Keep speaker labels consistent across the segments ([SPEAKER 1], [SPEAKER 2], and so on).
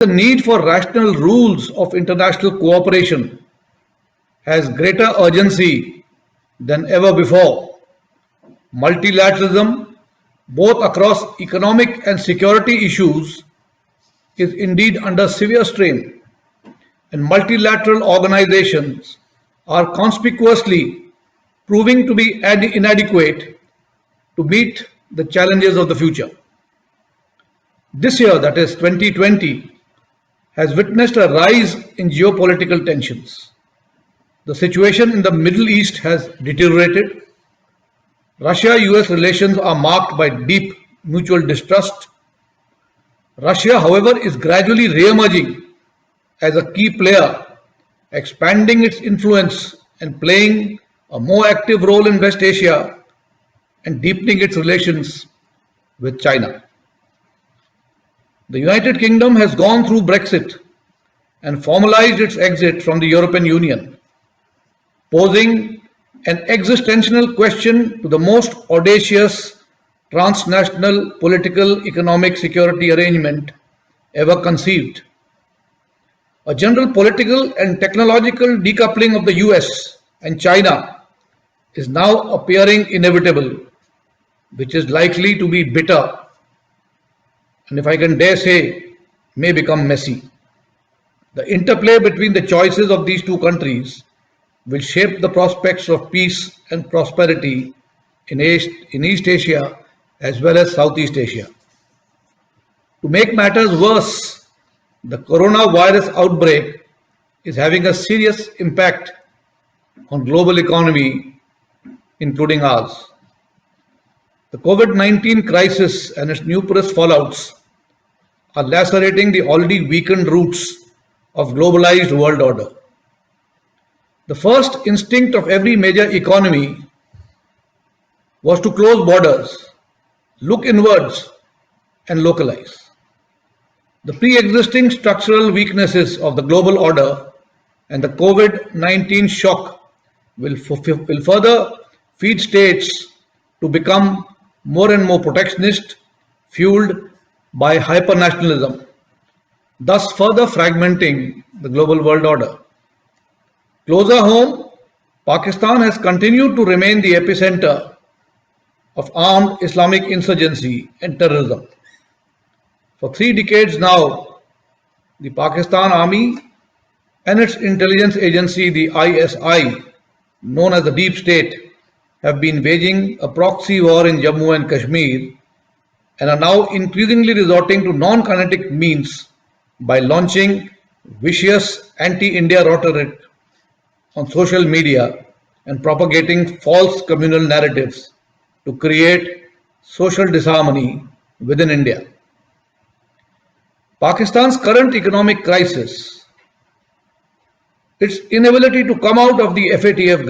[SPEAKER 1] The need for rational rules of international cooperation has greater urgency than ever before. Multilateralism, both across economic and security issues, is indeed under severe strain, and multilateral organizations are conspicuously proving to be inadequate to meet the challenges of the future. This year, that is 2020, has witnessed a rise in geopolitical tensions. The situation in the Middle East has deteriorated. Russia-US relations are marked by deep mutual distrust. Russia, however, is gradually re-emerging as a key player, expanding its influence and playing a more active role in West Asia and deepening its relations with China. The United Kingdom has gone through Brexit and formalized its exit from the European Union, posing an existential question to the most audacious transnational political economic security arrangement ever conceived. A general political and technological decoupling of the US and China is now appearing inevitable, which is likely to be bitter and, if I can dare say, may become messy. The interplay between the choices of these two countries will shape the prospects of peace and prosperity in East Asia as well as Southeast Asia. To make matters worse, the coronavirus outbreak is having a serious impact on global economy, including ours. The COVID-19 crisis and its numerous fallouts are lacerating the already weakened roots of globalized world order. The first instinct of every major economy was to close borders, look inwards, and localize. The pre-existing structural weaknesses of the global order and the COVID-19 shock will further feed states to become more and more protectionist, fueled by hypernationalism, thus further fragmenting the global world order. Closer home, Pakistan has continued to remain the epicenter of armed Islamic insurgency and terrorism. For 3 decades now, the Pakistan Army and its intelligence agency, the ISI, known as the Deep State, have been waging a proxy war in Jammu and Kashmir and are now increasingly resorting to non-kinetic means by launching vicious anti-India rhetoric on social media and propagating false communal narratives to create social disharmony within India. Pakistan's current economic crisis, its inability to come out of the FATF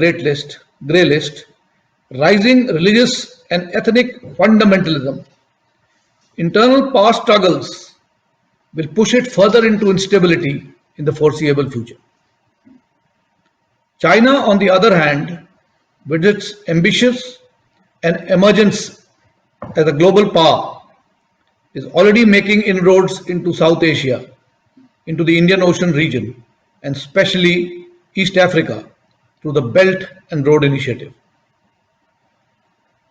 [SPEAKER 1] grey list, rising religious and ethnic fundamentalism, internal power struggles will push it further into instability in the foreseeable future. China, on the other hand, with its ambitions and emergence as a global power, is already making inroads into South Asia, into the Indian Ocean region, and especially East Africa through the Belt and Road Initiative.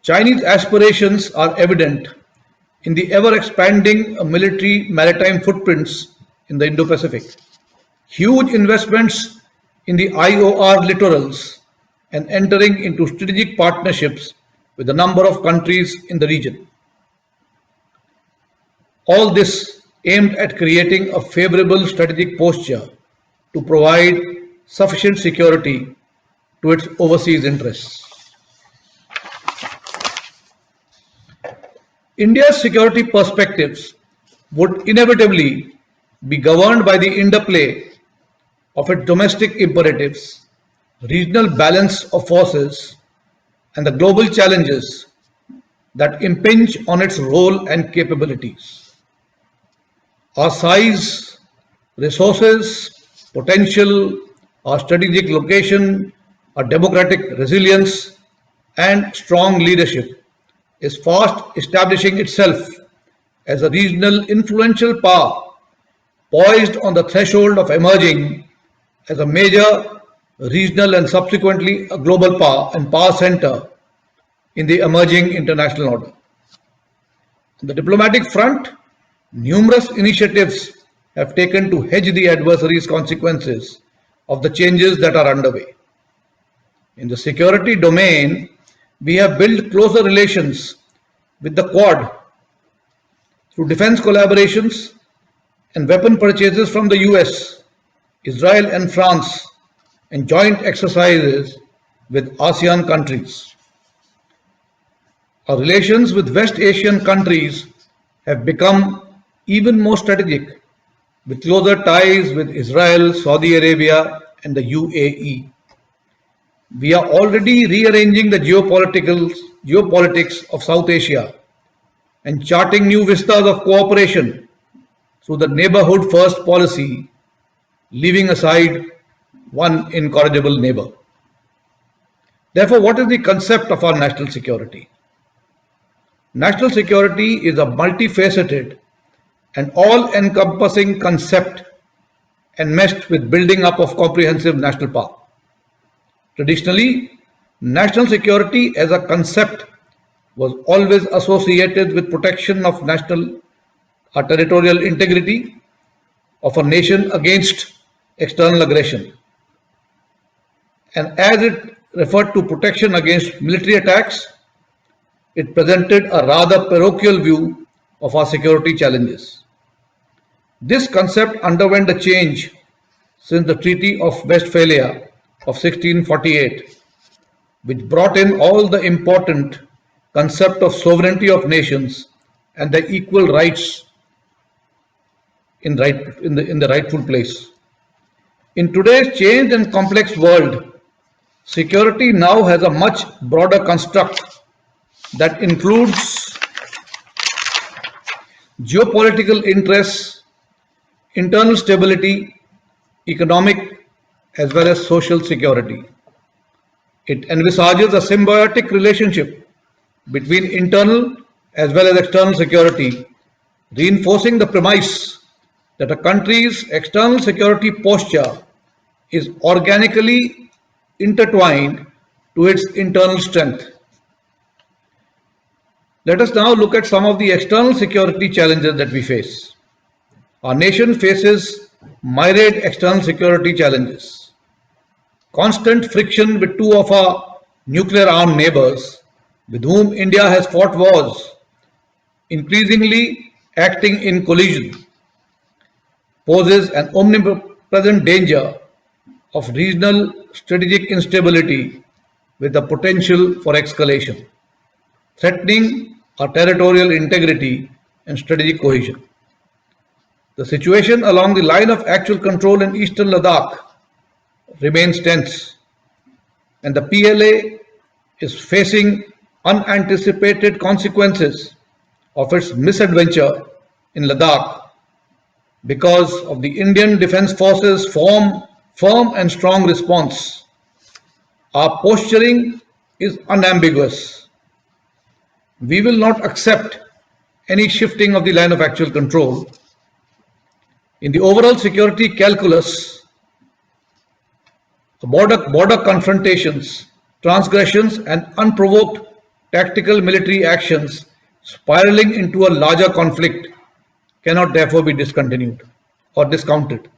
[SPEAKER 1] Chinese aspirations are evident in the ever-expanding military maritime footprints in the Indo-Pacific, huge investments in the IOR littorals, and entering into strategic partnerships with a number of countries in the region. All this aimed at creating a favorable strategic posture to provide sufficient security to its overseas interests. India's security perspectives would inevitably be governed by the interplay of its domestic imperatives, regional balance of forces, and the global challenges that impinge on its role and capabilities. Our size, resources, potential, our strategic location, our democratic resilience, and strong leadership is fast establishing itself as a regional influential power poised on the threshold of emerging as a major regional and subsequently a global power and power center in the emerging international order. On the diplomatic front, numerous initiatives have taken to hedge the adversary's consequences of the changes that are underway. In the security domain, we have built closer relations with the Quad through defense collaborations and weapon purchases from the US, Israel and France, and joint exercises with ASEAN countries. Our relations with West Asian countries have become even more strategic, with closer ties with Israel, Saudi Arabia, and the UAE. We are already rearranging the geopolitics of South Asia and charting new vistas of cooperation through the neighborhood first policy, leaving aside one incorrigible neighbor. Therefore, what is the concept of our national security? National security is a multifaceted and all-encompassing concept enmeshed with building up of comprehensive national power. Traditionally, national security as a concept was always associated with protection of national or territorial integrity of a nation against external aggression. And as it referred to protection against military attacks, it presented a rather parochial view of our security challenges. This concept underwent a change since the Treaty of Westphalia of 1648, which brought in all the important concept of sovereignty of nations and their equal rights in the rightful place. In today's changed and complex world, security now has a much broader construct that includes geopolitical interests, internal stability, economic as well as social security. It envisages a symbiotic relationship between internal as well as external security, reinforcing the premise that a country's external security posture is organically intertwined to its internal strength. Let us now look at some of the external security challenges that we face. Our nation faces myriad external security challenges. Constant friction with two of our nuclear-armed neighbors, with whom India has fought wars, increasingly acting in collision, poses an omnipresent danger of regional strategic instability with the potential for escalation, threatening our territorial integrity and strategic cohesion. The situation along the line of actual control in eastern Ladakh remains tense, and the PLA is facing unanticipated consequences of its misadventure in Ladakh because of the Indian Defence Forces' firm and strong response. Our posturing is unambiguous. We will not accept any shifting of the line of actual control. In the overall security calculus, the border confrontations, transgressions and unprovoked tactical military actions spiraling into a larger conflict cannot therefore be discontinued or discounted.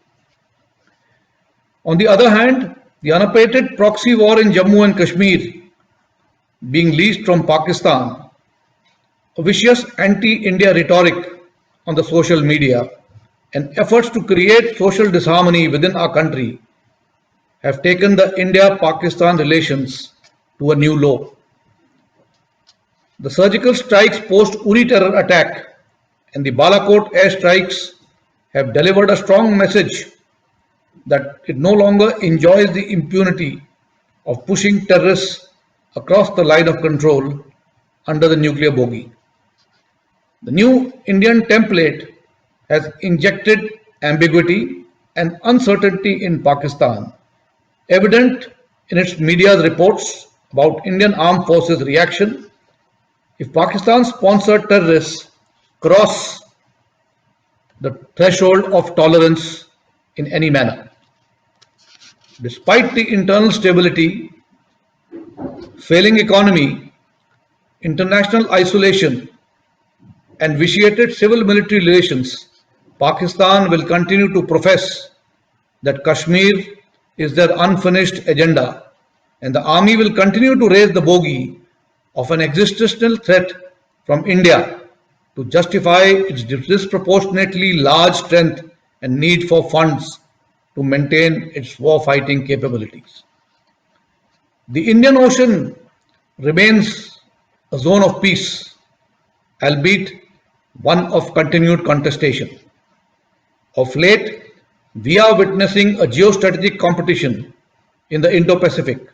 [SPEAKER 1] On the other hand, the unabated proxy war in Jammu and Kashmir being leased from Pakistan, a vicious anti-India rhetoric on the social media, and efforts to create social disharmony within our country have taken the India-Pakistan relations to a new low. The surgical strikes post-Uri terror attack and the Balakot airstrikes have delivered a strong message that it no longer enjoys the impunity of pushing terrorists across the line of control under the nuclear bogey. The new Indian template has injected ambiguity and uncertainty in Pakistan, evident in its media's reports about Indian armed forces reaction if Pakistan-sponsored terrorists cross the threshold of tolerance in any manner. Despite the internal stability, failing economy, international isolation, and vitiated civil-military relations, Pakistan will continue to profess that Kashmir is their unfinished agenda, and the army will continue to raise the bogey of an existential threat from India to justify its disproportionately large strength and need for funds to maintain its war-fighting capabilities. The Indian Ocean remains a zone of peace, albeit one of continued contestation. Of late, we are witnessing a geostrategic competition in the Indo-Pacific,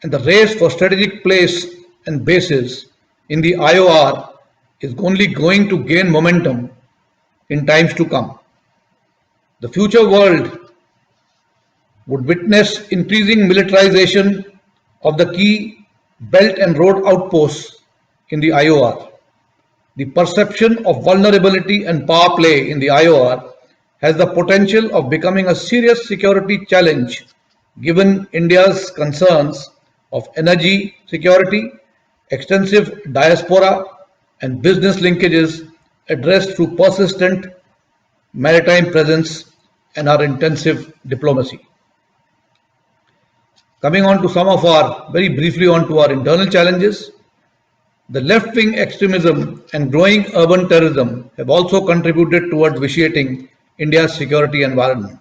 [SPEAKER 1] and the race for strategic place and bases in the IOR is only going to gain momentum in times to come. The future world would witness increasing militarization of the key belt and road outposts in the IOR. The perception of vulnerability and power play in the IOR has the potential of becoming a serious security challenge given India's concerns of energy security, extensive diaspora, and business linkages addressed through persistent maritime presence and our intensive diplomacy. Coming on to very briefly on to our internal challenges, the left-wing extremism and growing urban terrorism have also contributed towards vitiating India's security environment.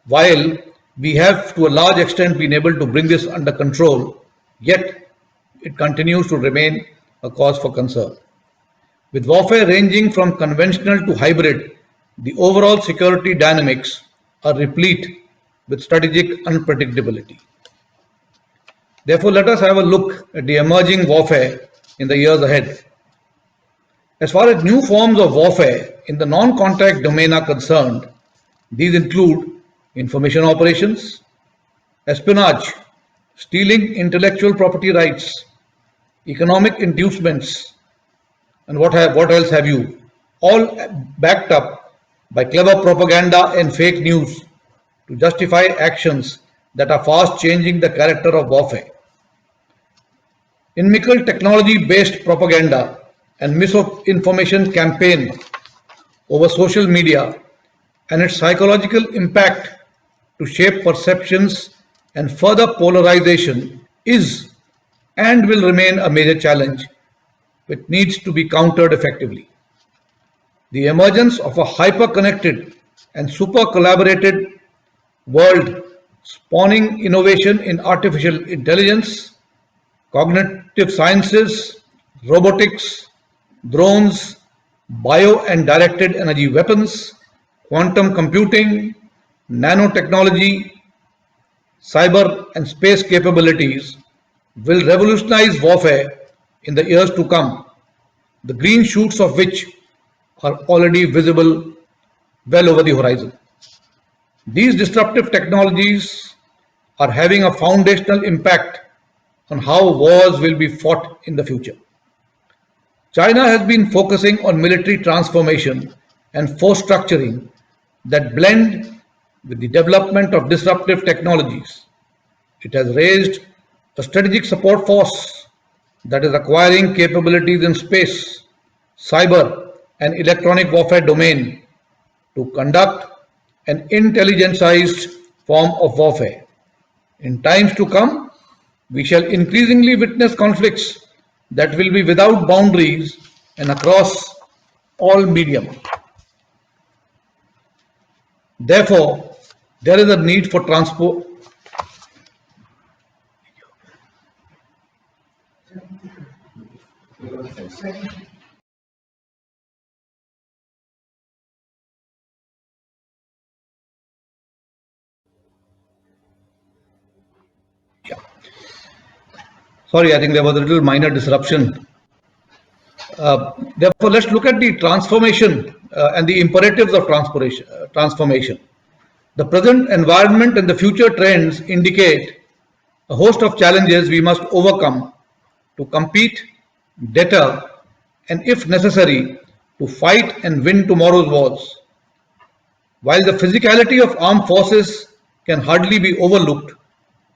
[SPEAKER 1] While we have to a large extent been able to bring this under control, yet it continues to remain a cause for concern. With warfare ranging from conventional to hybrid, the overall security dynamics are replete with strategic unpredictability. Therefore, let us have a look at the emerging warfare in the years ahead. As far as new forms of warfare in the non-contact domain are concerned, these include information operations, espionage, stealing intellectual property rights, economic inducements, and what else have you, all backed up by clever propaganda and fake news to justify actions that are fast changing the character of warfare. Inimical technology-based propaganda and misinformation campaign over social media and its psychological impact to shape perceptions and further polarization is and will remain a major challenge which needs to be countered effectively. The emergence of a hyper-connected and super-collaborated world spawning innovation in artificial intelligence, cognitive sciences, robotics, drones, bio and directed energy weapons, quantum computing, nanotechnology, cyber and space capabilities will revolutionize warfare in the years to come, the green shoots of which are already visible well over the horizon. These disruptive technologies are having a foundational impact on how wars will be fought in the future. China has been focusing on military transformation and force structuring that blend with the development of disruptive technologies. It has raised a strategic support force that is acquiring capabilities in space, cyber, and electronic warfare domain to conduct an intelligentized form of warfare. In times to come, we shall increasingly witness conflicts that will be without boundaries and across all medium. Therefore, there is a need for transport. Yeah. Sorry, I think there was a little minor disruption. Therefore, let's look at the transformation and the imperatives of transformation. The present environment and the future trends indicate a host of challenges we must overcome to compete, deter, and if necessary, to fight and win tomorrow's wars. While the physicality of armed forces can hardly be overlooked,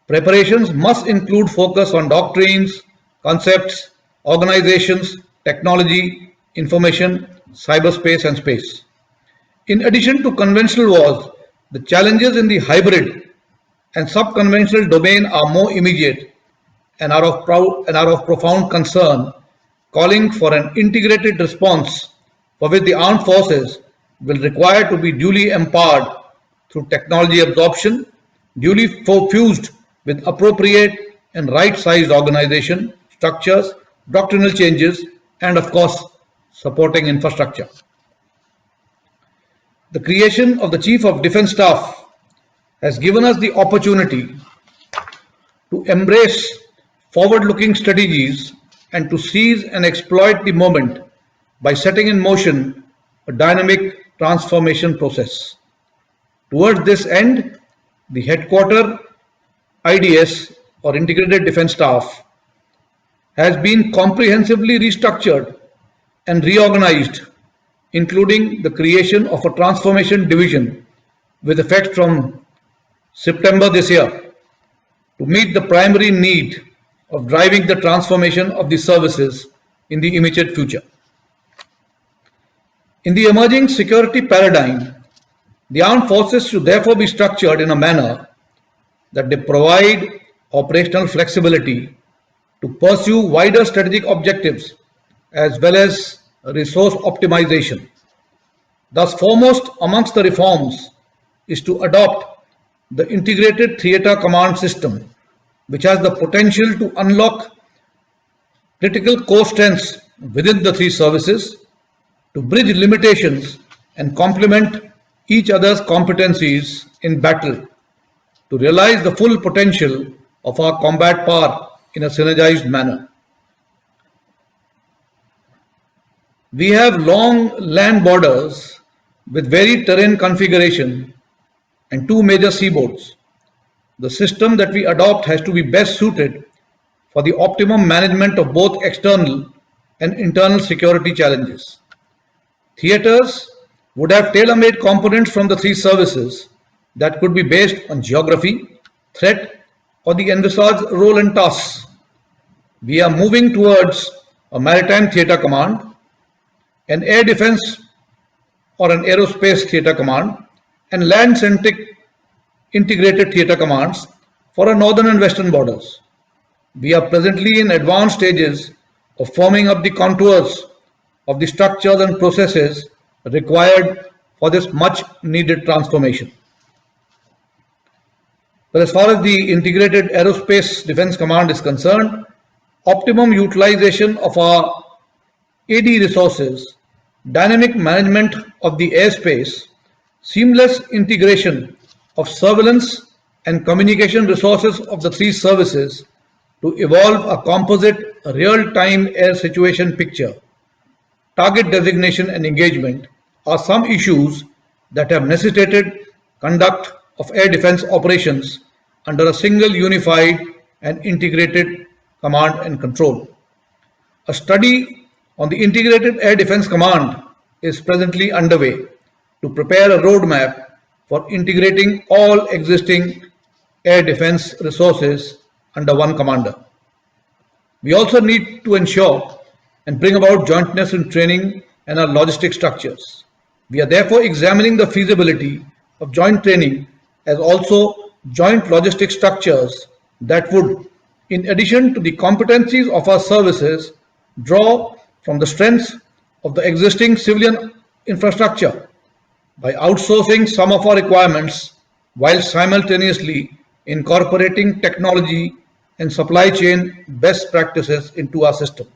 [SPEAKER 1] preparations must include focus on doctrines, concepts, organizations, technology, information, cyberspace, and space. In addition to conventional wars, the challenges in the hybrid and subconventional domain are more immediate and are of profound concern, calling for an integrated response for which the armed forces will require to be duly empowered through technology absorption, duly fused with appropriate and right-sized organization, structures, doctrinal changes, and of course, supporting infrastructure. The creation of the Chief of Defence Staff has given us the opportunity to embrace forward-looking strategies and to seize and exploit the moment by setting in motion a dynamic transformation process. Towards this end, the headquarter IDS or Integrated Defence Staff has been comprehensively restructured and reorganized, including the creation of a transformation division with effect from September this year to meet the primary need of driving the transformation of the services in the immediate future. In the emerging security paradigm, the armed forces should therefore be structured in a manner that they provide operational flexibility to pursue wider strategic objectives as well as resource optimization. Thus, foremost amongst the reforms is to adopt the integrated theatre command system, which has the potential to unlock critical core strengths within the three services, to bridge limitations and complement each other's competencies in battle, to realize the full potential of our combat power in a synergized manner. We have long land borders with varied terrain configuration and two major seaboards. The system that we adopt has to be best suited for the optimum management of both external and internal security challenges. Theatres would have tailor-made components from the three services that could be based on geography, threat, or the envisaged role and tasks. We are moving towards a maritime theatre command, an air defence or an aerospace theatre command, and land-centric integrated theatre commands for our northern and western borders. We are presently in advanced stages of forming up the contours of the structures and processes required for this much needed transformation. But as far as the Integrated Aerospace Defence Command is concerned, optimum utilization of our AD resources, dynamic management of the airspace, seamless integration of surveillance and communication resources of the three services to evolve a composite real-time air situation picture, target designation and engagement are some issues that have necessitated conduct of air defense operations under a single unified and integrated command and control. A study on the Integrated Air Defense Command is presently underway to prepare a roadmap for integrating all existing air defense resources under one commander. We also need to ensure and bring about jointness in training and our logistic structures. We are therefore examining the feasibility of joint training as also joint logistic structures that would, in addition to the competencies of our services, draw from the strengths of the existing civilian infrastructure by outsourcing some of our requirements while simultaneously incorporating technology and supply chain best practices into our system.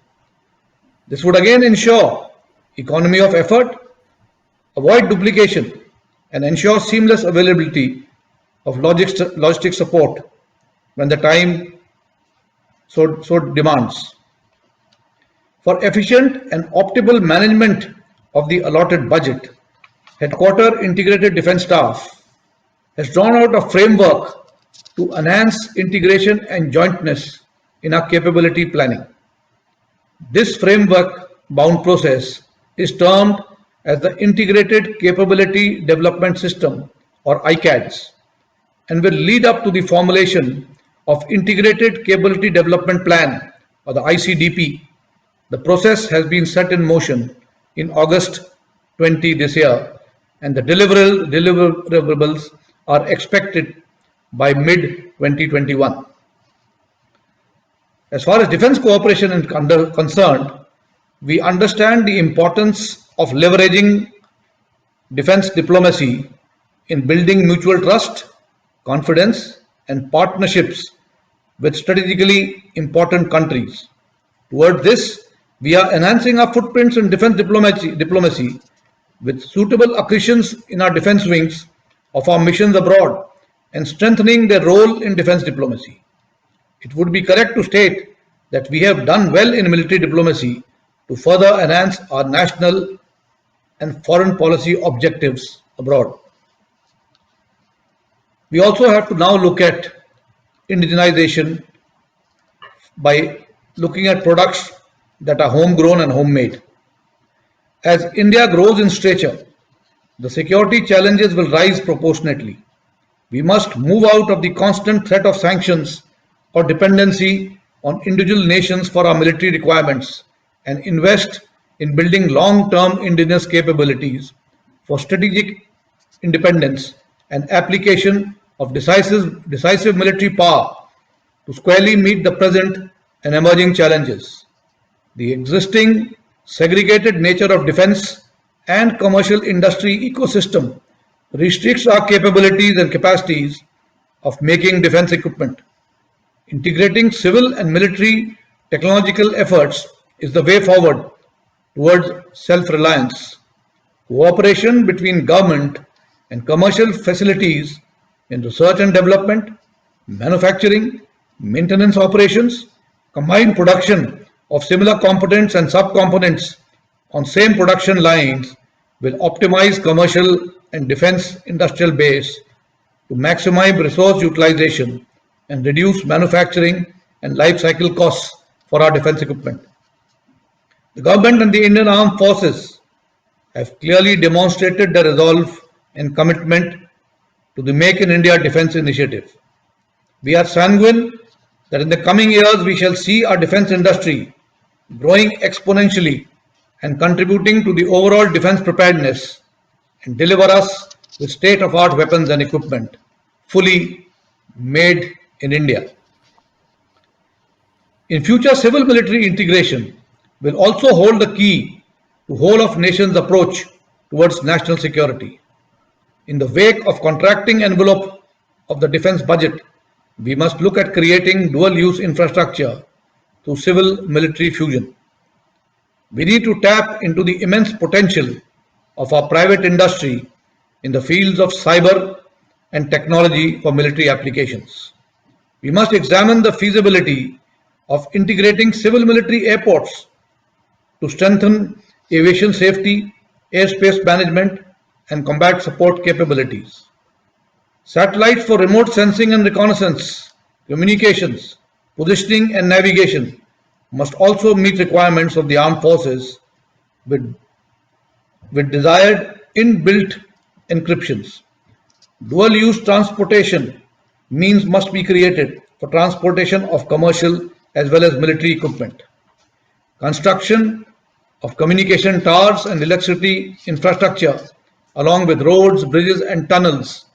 [SPEAKER 1] This would again ensure economy of effort, avoid duplication, and ensure seamless availability of logistic support when the time so demands. For efficient and optimal management of the allotted budget, Headquarter Integrated Defence Staff has drawn out a framework to enhance integration and jointness in our capability planning. This framework-bound process is termed as the Integrated Capability Development System, or ICADS, and will lead up to the formulation of Integrated Capability Development Plan, or the ICDP. The process has been set in motion in August 20 this year, and the deliverables are expected by mid-2021. As far as defense cooperation is concerned, we understand the importance of leveraging defense diplomacy in building mutual trust, confidence, and partnerships with strategically important countries. Toward this, we are enhancing our footprints in defense diplomacy with suitable accretions in our defense wings of our missions abroad and strengthening their role in defense diplomacy. It would be correct to state that we have done well in military diplomacy to further enhance our national and foreign policy objectives abroad. We also have to now look at indigenization by looking at products that are homegrown and homemade. As India grows in stature, the security challenges will rise proportionately. We must move out of the constant threat of sanctions or dependency on individual nations for our military requirements and invest in building long-term indigenous capabilities for strategic independence and application of decisive military power to squarely meet the present and emerging challenges. The existing segregated nature of defense and commercial industry ecosystem restricts our capabilities and capacities of making defense equipment. Integrating civil and military technological efforts is the way forward towards self-reliance. Cooperation between government and commercial facilities in research and development, manufacturing, maintenance operations, combined production of similar components and subcomponents on same production lines will optimize commercial and defense industrial base to maximize resource utilization and reduce manufacturing and life cycle costs for our defense equipment. The government and the Indian Armed Forces have clearly demonstrated their resolve and commitment to the Make in India Defence Initiative. We are sanguine that in the coming years we shall see our defence industry growing exponentially and contributing to the overall defence preparedness and deliver us with state-of-the-art weapons and equipment, fully made in India. In future, civil-military integration will also hold the key to whole-of-nations approach towards national security. In the wake of contracting envelope of the defense budget, we must look at creating dual-use infrastructure through civil-military fusion. We need to tap into the immense potential of our private industry in the fields of cyber and technology for military applications. We must examine the feasibility of integrating civil-military airports to strengthen aviation safety, airspace management, and combat support capabilities. Satellites for remote sensing and reconnaissance, communications, positioning and navigation must also meet requirements of the armed forces with desired inbuilt encryptions. Dual-use transportation means must be created for transportation of commercial as well as military equipment. Construction of communication towers and electricity infrastructure along with roads, bridges and tunnels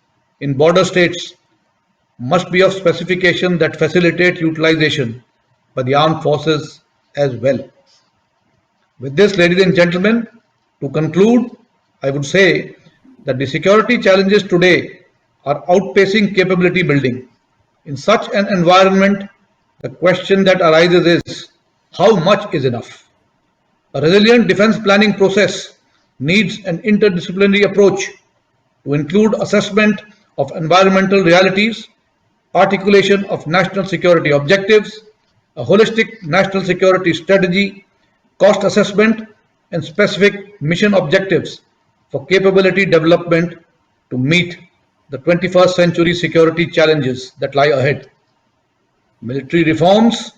[SPEAKER 1] in border states must be of specification that facilitate utilization by the armed forces as well. With this, ladies and gentlemen, to conclude, I would say that the security challenges today are outpacing capability building. In such an environment, the question that arises is, how much is enough? A resilient defense planning process needs an interdisciplinary approach to include assessment of environmental realities, articulation of national security objectives, a holistic national security strategy, cost assessment, and specific mission objectives for capability development to meet the 21st century security challenges that lie ahead. Military reforms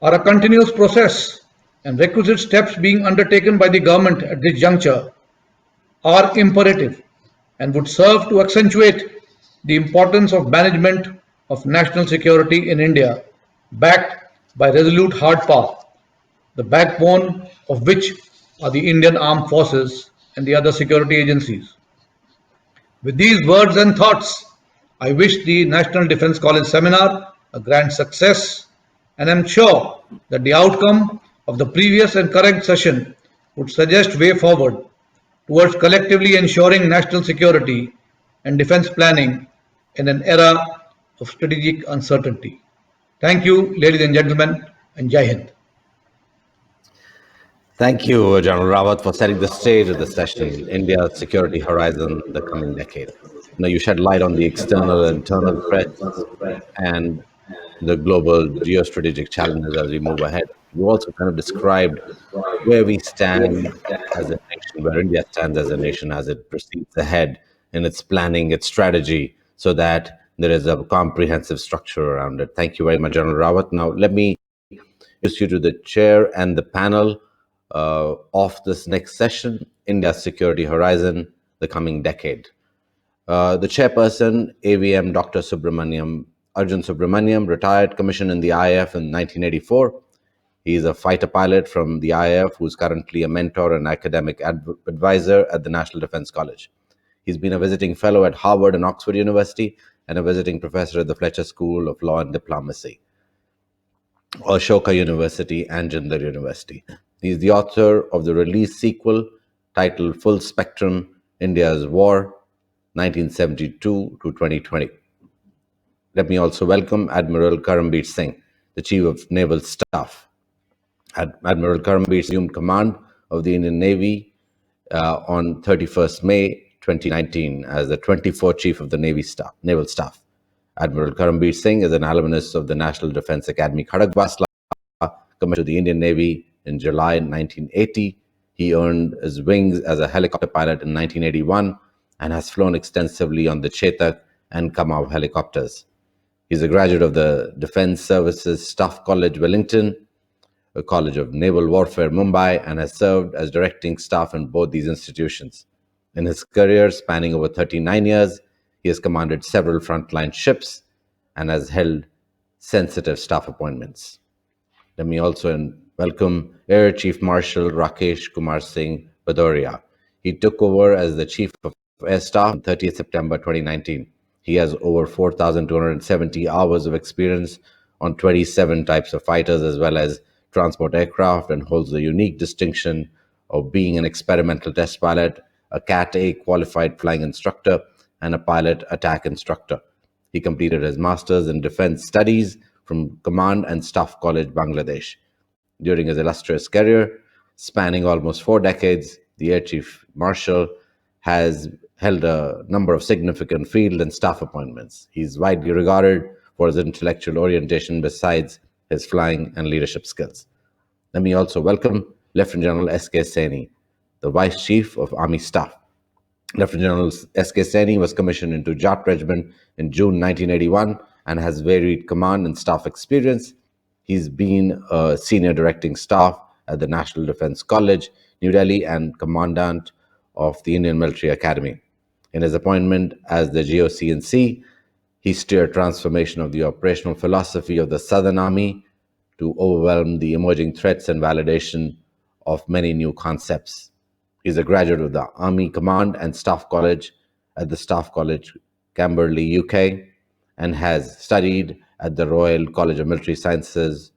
[SPEAKER 1] are a continuous process and requisite steps being undertaken by the government at this juncture are imperative and would serve to accentuate the importance of management of national security in India, backed by resolute hard power, the backbone of which are the Indian Armed Forces and the other security agencies. With these words and thoughts, I wish the National Defence College seminar a grand success, and am sure that the outcome of the previous and current session would suggest way forward towards collectively ensuring national security and defence planning in an era of strategic uncertainty. Thank you, ladies and gentlemen, and Jai Hind.
[SPEAKER 2] Thank you, General Rawat, for setting the stage of the session, India's security horizon, the coming decade. Now, you shed light on the external and internal threats and the global geostrategic challenges as we move ahead. You also kind of described where we stand as a nation, where India stands as a nation as it proceeds ahead in its planning, its strategy, so that there is a comprehensive structure around it. Thank you very much, General Rawat. Now, let me introduce you to the chair and the panel of this next session, India's Security Horizon, the coming decade. The chairperson, AVM Dr. Arjun Subramaniam, retired, commissioned in the IAF in 1984. He is a fighter pilot from the IAF who is currently a mentor and academic advisor at the National Defence College. He's been a visiting fellow at Harvard and Oxford University and a visiting professor at the Fletcher School of Law and Diplomacy, Ashoka University and Jindal University. He is the author of the release sequel titled Full Spectrum, India's War, 1972 to 2020. Let me also welcome Admiral Karambit Singh, the Chief of Naval Staff. Admiral Karambit assumed command of the Indian Navy on 31st May 2019 as the 24th Chief of the Naval Staff. Admiral Karambit Singh is an alumnus of the National Defence Academy, Khadagbasla, commissioned to the Indian Navy in July 1980. He earned his wings as a helicopter pilot in 1981 and has flown extensively on the Chetak and Kamau helicopters. He's a graduate of the Defence Services Staff College, Wellington, a College of Naval Warfare, Mumbai, and has served as directing staff in both these institutions. In his career, spanning over 39 years, he has commanded several frontline ships and has held sensitive staff appointments. Let me also welcome Air Chief Marshal Rakesh Kumar Singh Badoriya. He took over as the Chief of Air Staff on 30th September 2019. He has over 4,270 hours of experience on 27 types of fighters as well as transport aircraft, and holds the unique distinction of being an experimental test pilot, a Cat A qualified flying instructor, and a pilot attack instructor. He completed his Master's in Defense Studies from Command and Staff College, Bangladesh. During his illustrious career, spanning almost 4 decades, the Air Chief Marshal has held a number of significant field and staff appointments. He is widely regarded for his intellectual orientation besides his flying and leadership skills. Let me also welcome Lieutenant General S.K. Saini, the Vice Chief of Army Staff. Lieutenant General S.K. Saini was commissioned into Jat Regiment in June 1981 and has varied command and staff experience. He's been a senior directing staff at the National Defence College, New Delhi, and Commandant of the Indian Military Academy. In his appointment as the GOC&C, he steered transformation of the operational philosophy of the Southern Army to overwhelm the emerging threats and validation of many new concepts. He's a graduate of the Army Command and Staff College at the Staff College, Camberley, UK, and has studied at the Royal College of Military Sciences,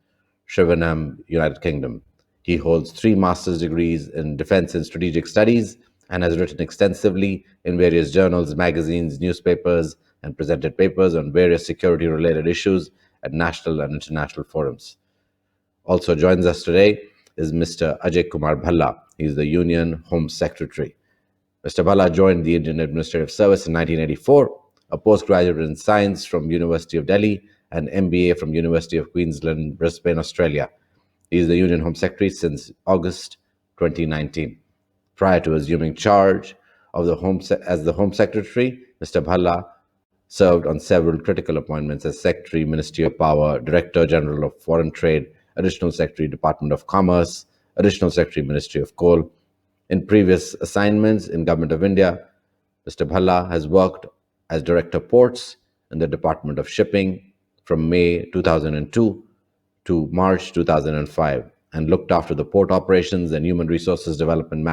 [SPEAKER 2] Shrivenham, United Kingdom. He holds 3 master's degrees in Defense and Strategic Studies and has written extensively in various journals, magazines, newspapers, and presented papers on various security-related issues at national and international forums. Also joins us today is Mr. Ajay Kumar Bhalla. He is the Union Home Secretary. Mr. Bhalla joined the Indian Administrative Service in 1984, a postgraduate in science from University of Delhi and MBA from University of Queensland, Brisbane, Australia. He is the Union Home Secretary since August 2019. Prior to assuming charge of as the Home Secretary, Mr. Bhalla served on several critical appointments as Secretary, Ministry of Power, Director General of Foreign Trade, Additional Secretary, Department of Commerce, Additional Secretary, Ministry of Coal. In previous assignments in Government of India, Mr. Bhalla has worked as Director Ports in the Department of Shipping from May 2002 to March 2005 and looked after the port operations and human resources development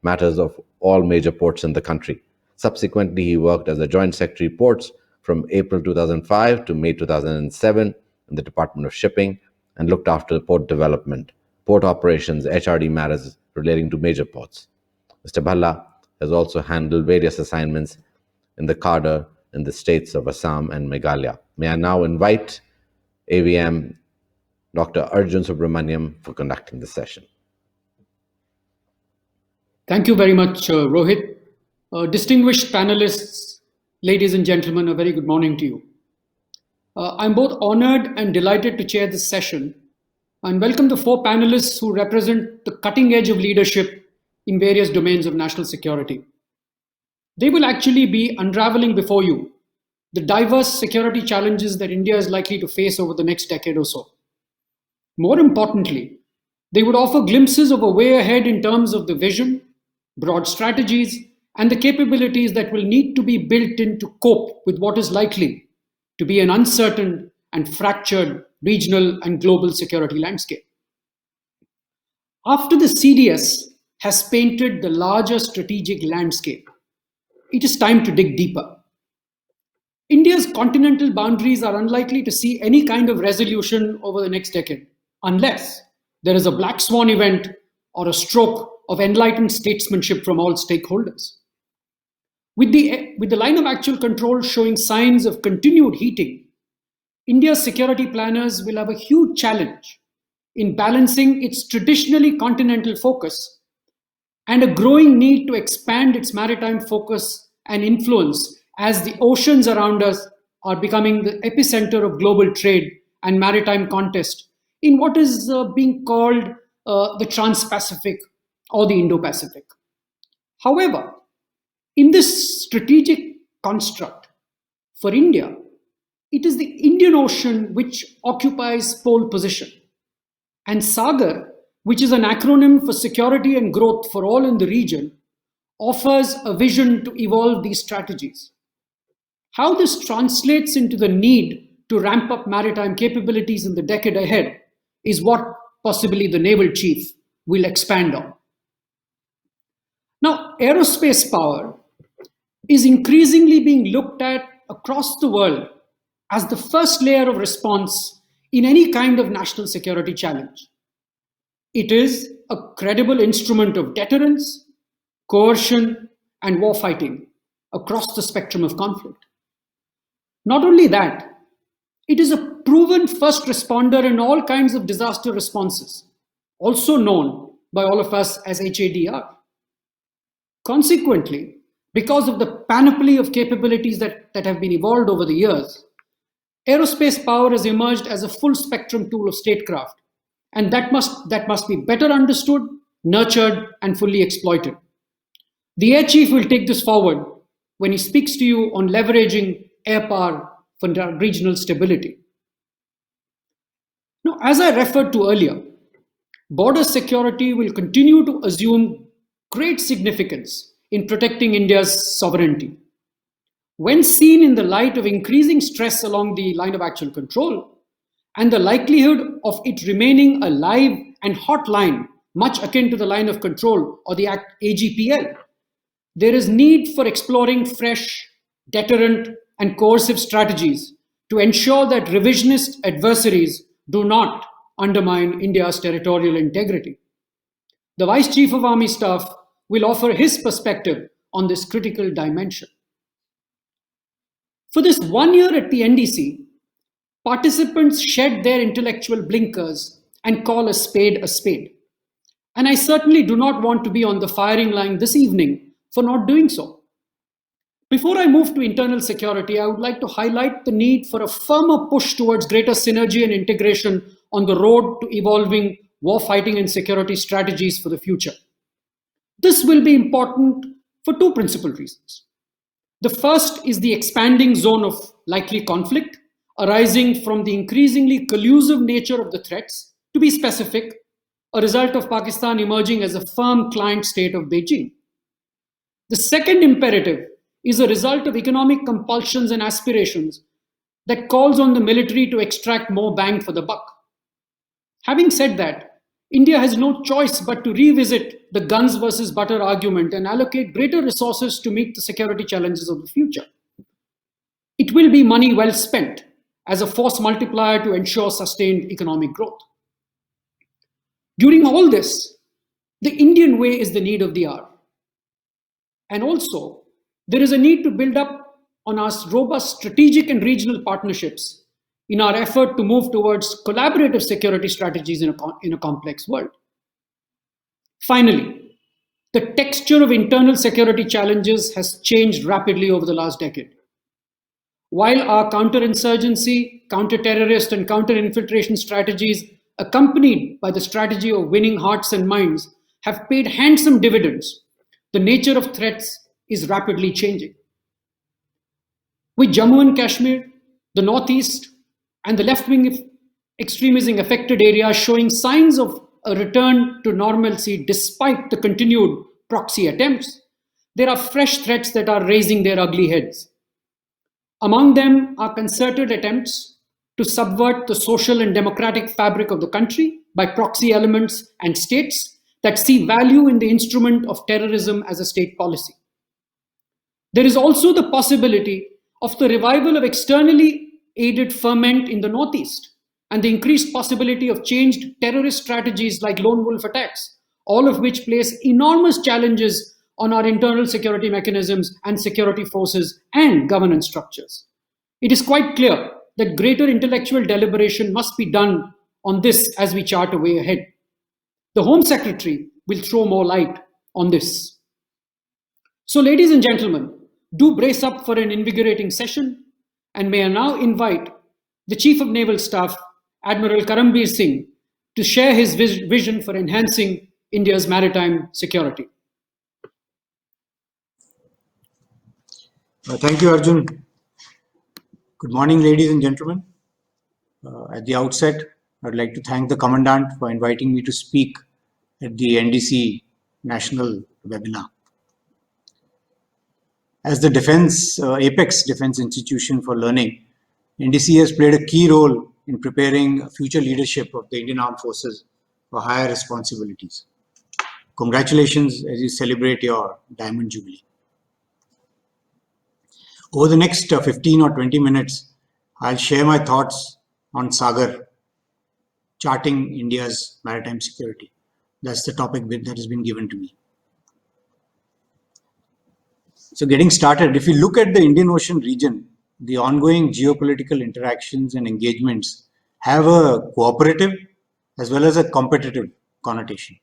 [SPEAKER 2] matters of all major ports in the country. Subsequently, he worked as a Joint Secretary Ports from April 2005 to May 2007 in the Department of Shipping and looked after port development, port operations, HRD matters relating to major ports. Mr. Bhalla has also handled various assignments in the cadre in the states of Assam and Meghalaya. May I now invite AVM Dr. Arjun Subramaniam for conducting the session.
[SPEAKER 3] Thank you very much, Rohit. Distinguished panelists, ladies and gentlemen, a very good morning to you. I'm both honored and delighted to chair this session and welcome the four panelists who represent the cutting edge of leadership in various domains of national security. They will actually be unraveling before you the diverse security challenges that India is likely to face over the next decade or so. More importantly, they would offer glimpses of a way ahead in terms of the vision, broad strategies, and the capabilities that will need to be built in to cope with what is likely to be an uncertain and fractured regional and global security landscape. After the CDS has painted the larger strategic landscape, it is time to dig deeper. India's continental boundaries are unlikely to see any kind of resolution over the next decade, unless there is a black swan event or a stroke of enlightened statesmanship from all stakeholders. With the line of actual control showing signs of continued heating, India's security planners will have a huge challenge in balancing its traditionally continental focus and a growing need to expand its maritime focus and influence as the oceans around us are becoming the epicenter of global trade and maritime contest in what is being called the Trans-Pacific or the Indo-Pacific. However, in this strategic construct, for India, it is the Indian Ocean which occupies pole position, and Sagar, which is an acronym for security and growth for all in the region, offers a vision to evolve these strategies. How this translates into the need to ramp up maritime capabilities in the decade ahead is what possibly the naval chief will expand on. Now, aerospace power is increasingly being looked at across the world as the first layer of response in any kind of national security challenge. It is a credible instrument of deterrence, coercion, and warfighting across the spectrum of conflict. Not only that, it is a proven first responder in all kinds of disaster responses, also known by all of us as HADR. Consequently, because of the panoply of capabilities that have been evolved over the years, aerospace power has emerged as a full spectrum tool of statecraft, and that must be better understood, nurtured, and fully exploited. The Air Chief will take this forward when he speaks to you on leveraging air power for regional stability. Now, as I referred to earlier, border security will continue to assume great significance in protecting India's sovereignty. When seen in the light of increasing stress along the line of actual control and the likelihood of it remaining a live and hot line, much akin to the line of control or the AGPL, there is need for exploring fresh, deterrent, and coercive strategies to ensure that revisionist adversaries do not undermine India's territorial integrity. The Vice Chief of Army Staff will offer his perspective on this critical dimension. For this 1 year at the NDC, participants shed their intellectual blinkers and call a spade a spade. And I certainly do not want to be on the firing line this evening for not doing so. Before I move to internal security, I would like to highlight the need for a firmer push towards greater synergy and integration on the road to evolving warfighting and security strategies for the future. This will be important for two principal reasons. The first is the expanding zone of likely conflict arising from the increasingly collusive nature of the threats. To be specific, a result of Pakistan emerging as a firm client state of Beijing. The second imperative is a result of economic compulsions and aspirations that calls on the military to extract more bang for the buck. Having said that, India has no choice but to revisit the guns versus butter argument and allocate greater resources to meet the security challenges of the future. It will be money well spent as a force multiplier to ensure sustained economic growth. During all this, the Indian way is the need of the hour. And also, there is a need to build up on our robust strategic and regional partnerships in our effort to move towards collaborative security strategies in a complex world. Finally, the texture of internal security challenges has changed rapidly over the last decade. While our counterinsurgency, counter-terrorist, and counter-infiltration strategies, accompanied by the strategy of winning hearts and minds, have paid handsome dividends, the nature of threats is rapidly changing. With Jammu and Kashmir, the Northeast, and the left-wing extremism affected areas showing signs of a return to normalcy despite the continued proxy attempts, there are fresh threats that are raising their ugly heads. Among them are concerted attempts to subvert the social and democratic fabric of the country by proxy elements and states that see value in the instrument of terrorism as a state policy. There is also the possibility of the revival of externally aided ferment in the Northeast and the increased possibility of changed terrorist strategies like lone wolf attacks, all of which place enormous challenges on our internal security mechanisms and security forces and governance structures. It is quite clear that greater intellectual deliberation must be done on this as we chart a way ahead. The Home Secretary will throw more light on this. So, ladies and gentlemen, do brace up for an invigorating session, and may I now invite the Chief of Naval Staff, Admiral Karambit Singh, to share his vision for enhancing India's maritime security.
[SPEAKER 4] Thank you, Arjun. Good morning, ladies and gentlemen. At the outset, I'd like to thank the Commandant for inviting me to speak at the NDC National Webinar. As the apex defense institution for learning, NDC has played a key role in preparing future leadership of the Indian Armed Forces for higher responsibilities. Congratulations as you celebrate your Diamond Jubilee. Over the next 15 or 20 minutes, I'll share my thoughts on Sagar, charting India's maritime security. That's the topic that has been given to me. So getting started, if you look at the Indian Ocean region, the ongoing geopolitical interactions and engagements have a cooperative as well as a competitive connotation.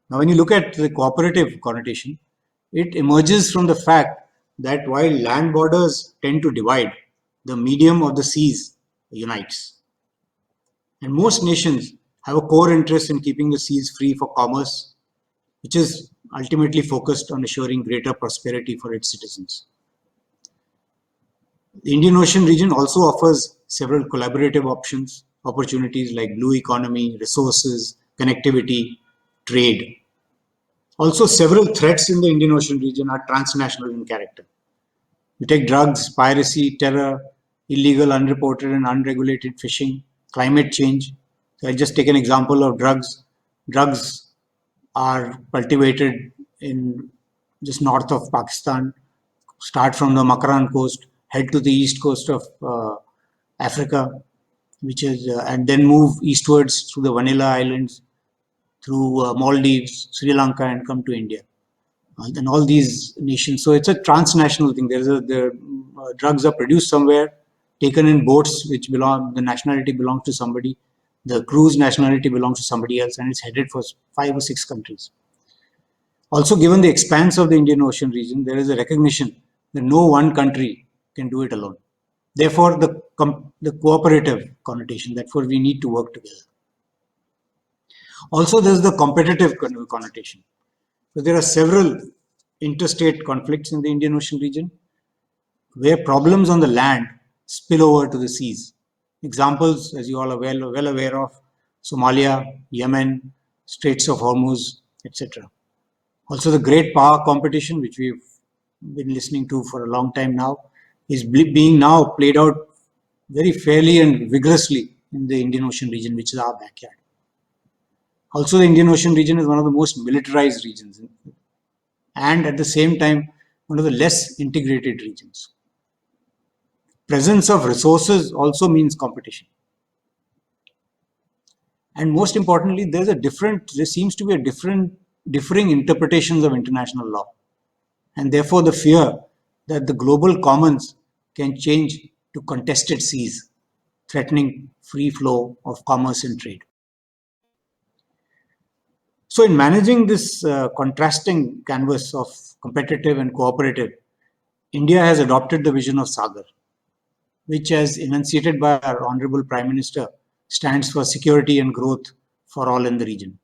[SPEAKER 4] Now, when you look at the cooperative connotation, it emerges from the fact that while land borders tend to divide, the medium of the seas unites. And most nations have a core interest in keeping the seas free for commerce, which is ultimately focused on assuring greater prosperity for its citizens. The Indian Ocean region also offers several collaborative opportunities like blue economy, resources, connectivity, trade. Also, several threats in the Indian Ocean region are transnational in character. You take drugs, piracy, terror, illegal, unreported and unregulated fishing, climate change. So I'll just take an example of drugs. Drugs are cultivated in just north of Pakistan, start from the Makaran coast, head to the east coast of Africa, which is and then move eastwards through the Vanilla Islands, through Maldives, Sri Lanka, and come to India. And all these nations. So it's a transnational thing. Drugs are produced somewhere, taken in boats which belong, the nationality belongs to somebody, the crew's nationality belongs to somebody else, and it's headed for 5 or 6 countries. Also, given the expanse of the Indian Ocean region, there is a recognition that no one country can do it alone. Therefore, the cooperative connotation, therefore we need to work together. Also, there's the competitive connotation. So there are several interstate conflicts in the Indian Ocean region where problems on the land spill over to the seas. Examples, as you all are well aware of, Somalia, Yemen, Straits of Hormuz, etc. Also, the great power competition, which we've been listening to for a long time now, is being now played out very fairly and vigorously in the Indian Ocean region, which is our backyard. Also, the Indian Ocean region is one of the most militarized regions and at the same time one of the less integrated regions. Presence of resources also means competition. And most importantly, there seems to be differing interpretations of international law. And therefore, the fear that the global commons can change to contested seas, threatening free flow of commerce and trade. So, in managing this contrasting canvas of competitive and cooperative, India has adopted the vision of Sagar, which, as enunciated by our Honorable Prime Minister, stands for security and growth for all in the region.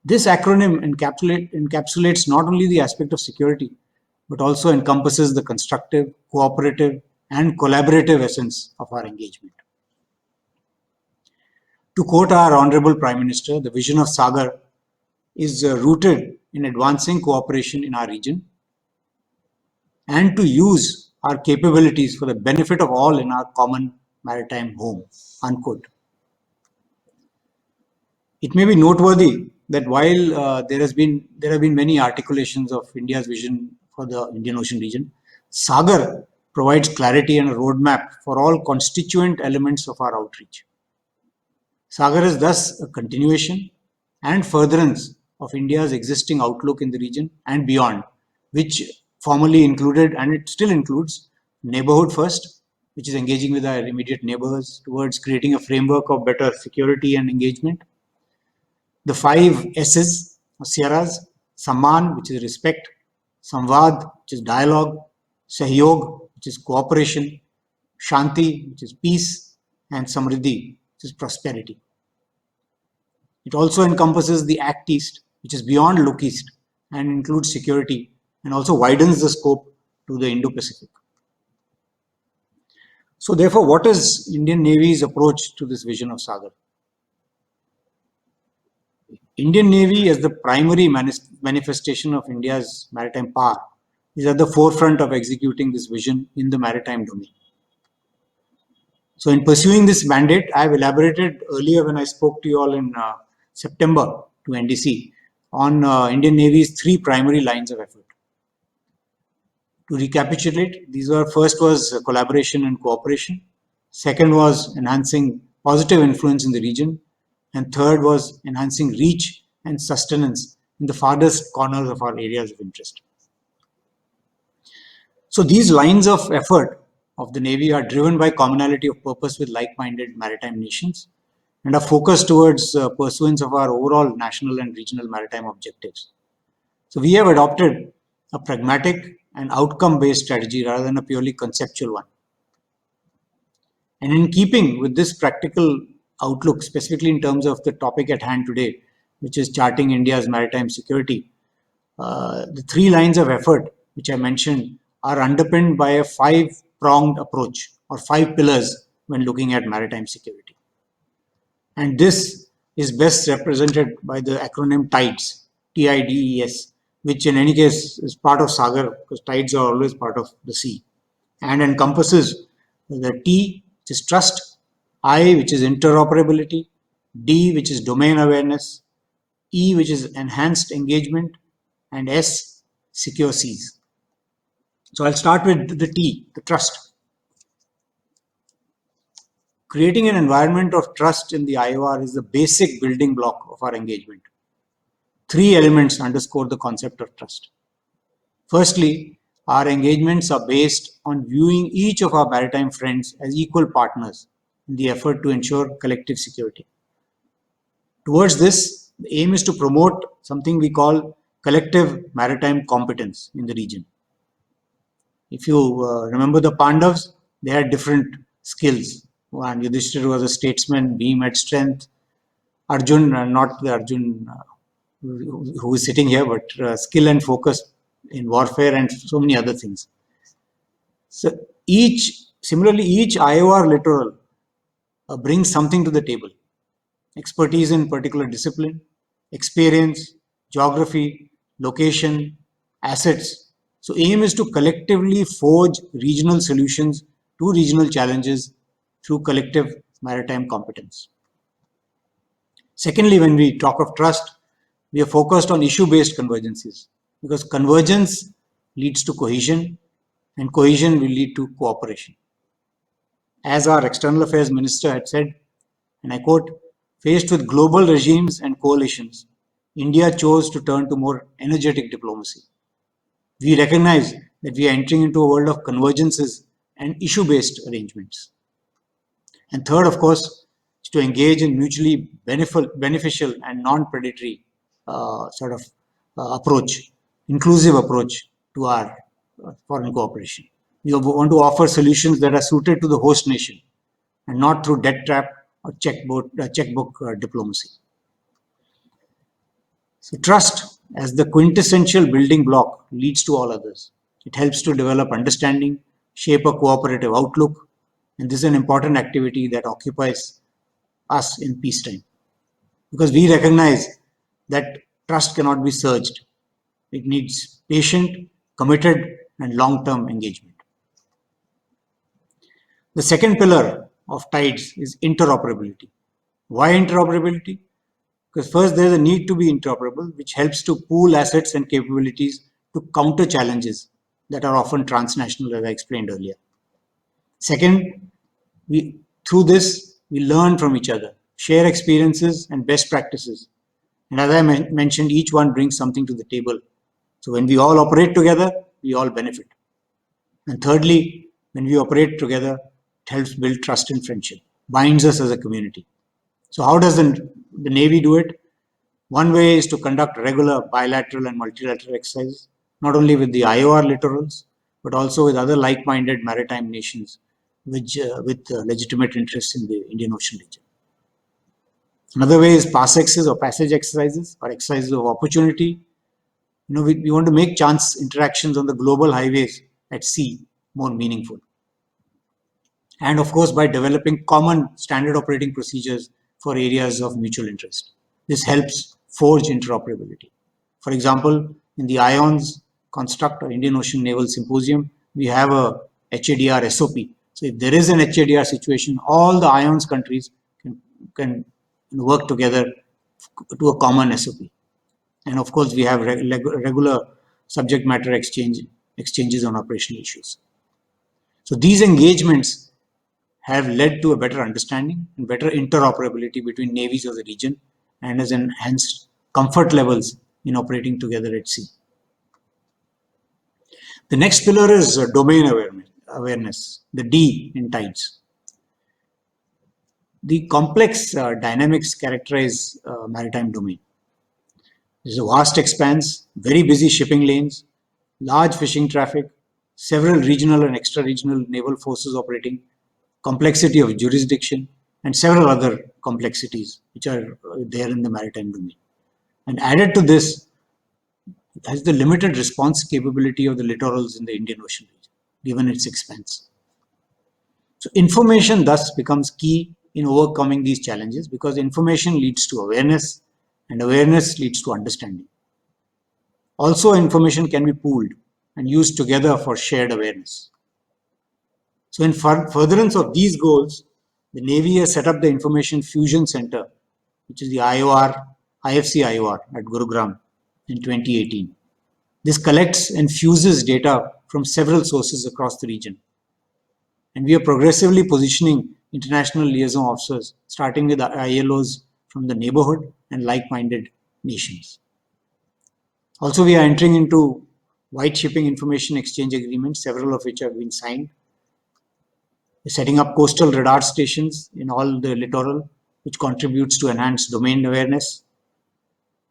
[SPEAKER 4] This acronym encapsulates not only the aspect of security, but also encompasses the constructive, cooperative, and collaborative essence of our engagement. To quote our Honorable Prime Minister, the vision of Sagar is rooted in advancing cooperation in our region and to use our capabilities for the benefit of all in our common maritime home, unquote. It may be noteworthy that while there have been many articulations of India's vision for the Indian Ocean region, Sagar provides clarity and a roadmap for all constituent elements of our outreach. Sagar is thus a continuation and furtherance of India's existing outlook in the region and beyond, which formerly included, and it still includes, neighborhood first, which is engaging with our immediate neighbors towards creating a framework of better security and engagement. The 5 S's or Sierras: Samman, which is respect; Samvad, which is dialogue; Sahyog, which is cooperation; Shanti, which is peace; and Samriddhi, which is prosperity. It also encompasses the Act East, which is beyond Look East and includes security and also widens the scope to the Indo-Pacific. So therefore, what is Indian Navy's approach to this vision of Sagar? Indian Navy, as the primary manifestation of India's maritime power, is at the forefront of executing this vision in the maritime domain. So in pursuing this mandate, I have elaborated earlier when I spoke to you all in September to NDC on Indian Navy's 3 primary lines of effort. To recapitulate, first was collaboration and cooperation. Second was enhancing positive influence in the region. And third was enhancing reach and sustenance in the farthest corners of our areas of interest. So these lines of effort of the Navy are driven by commonality of purpose with like-minded maritime nations and are focused towards pursuance of our overall national and regional maritime objectives. So we have adopted a pragmatic and outcome-based strategy rather than a purely conceptual one. And in keeping with this practical outlook, specifically in terms of the topic at hand today, which is charting India's maritime security, the 3 lines of effort which I mentioned are underpinned by a 5-pronged approach or 5 pillars when looking at maritime security. And this is best represented by the acronym TIDES, TIDES, which in any case is part of Sagar because tides are always part of the sea, and encompasses the T, which is trust; I, which is interoperability; D, which is domain awareness; E, which is enhanced engagement; and S, secure seas. So I'll start with the T, the trust. Creating an environment of trust in the IOR is the basic building block of our engagement. 3 elements underscore the concept of trust. Firstly, our engagements are based on viewing each of our maritime friends as equal partners in the effort to ensure collective security. Towards this, the aim is to promote something we call collective maritime competence in the region. If you remember the Pandavas, they had different skills. One, Yudhishthira was a statesman, Bhim had strength. Arjun, not the Arjun who is sitting here, but skill and focus in warfare and so many other things. So similarly, each IOR littoral brings something to the table. expertise in particular discipline, experience, geography, location, assets. So aim is to collectively forge regional solutions to regional challenges through collective maritime competence. Secondly, when we talk of trust, we are focused on issue-based convergences because convergence leads to cohesion and cohesion will lead to cooperation. As our External Affairs Minister had said, and I quote, faced with global regimes and coalitions, India chose to turn to more energetic diplomacy. We recognize that we are entering into a world of convergences and issue-based arrangements. And third, of course, is to engage in mutually beneficial and non-predatory approach, inclusive approach to our foreign cooperation. We want to offer solutions that are suited to the host nation and not through debt trap or checkbook diplomacy. So trust as the quintessential building block leads to all others. It helps to develop understanding, shape a cooperative outlook, and this is an important activity that occupies us in peacetime. Because we recognize that trust cannot be surged. It needs patient, committed, and long-term engagement. The second pillar of TIDES is interoperability. Why interoperability? Because first, there is a need to be interoperable, which helps to pool assets and capabilities to counter challenges that are often transnational, as I explained earlier. Second, through this, we learn from each other, share experiences and best practices. And as I mentioned, each one brings something to the table. So when we all operate together, we all benefit. And thirdly, when we operate together, it helps build trust and friendship, binds us as a community. So how does the Navy do it? One way is to conduct regular bilateral and multilateral exercises, not only with the IOR littorals, but also with other like-minded maritime nations with legitimate interests in the Indian Ocean region. Another way is PASSEXs or passage exercises or exercises of opportunity. We want to make chance interactions on the global highways at sea more meaningful. And of course, by developing common standard operating procedures for areas of mutual interest. This helps forge interoperability. For example, in the IONS construct or Indian Ocean Naval Symposium, we have a HADR SOP. So if there is an HADR situation, all the IONS countries can work together to a common SOP. And of course, we have regular subject matter exchanges on operational issues. So these engagements have led to a better understanding and better interoperability between navies of the region and has enhanced comfort levels in operating together at sea. The next pillar is domain awareness, the D in TIDES. The complex dynamics characterize maritime domain. There's a vast expanse, very busy shipping lanes, large fishing traffic, several regional and extra-regional naval forces operating, complexity of jurisdiction, and several other complexities which are there in the maritime domain. And added to this, has the limited response capability of the littorals in the Indian Ocean region, given its expanse. So information thus becomes key in overcoming these challenges because information leads to awareness and awareness leads to understanding. Also, information can be pooled and used together for shared awareness. So in furtherance of these goals, the Navy has set up the Information Fusion Center, which is the IFC IOR at Gurugram in 2018. This collects and fuses data from several sources across the region. And we are progressively positioning international liaison officers, starting with ILOs from the neighborhood and like-minded nations. Also, we are entering into white shipping information exchange agreements, several of which have been signed. We're setting up coastal radar stations in all the littoral, which contributes to enhanced domain awareness.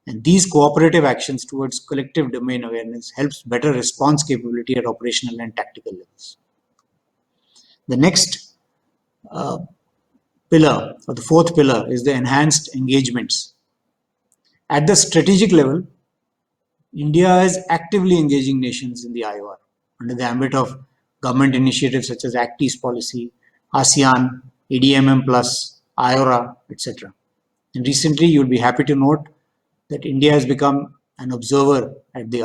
[SPEAKER 4] And these cooperative actions towards collective domain awareness helps better response capability at operational and tactical levels. The next pillar, or the fourth pillar, is the enhanced engagements. At the strategic level, India is actively engaging nations in the IOR under the ambit of government initiatives such as Act East policy, ASEAN, ADMM+, IORA, etc. And recently, you'll be happy to note that India has become an observer at the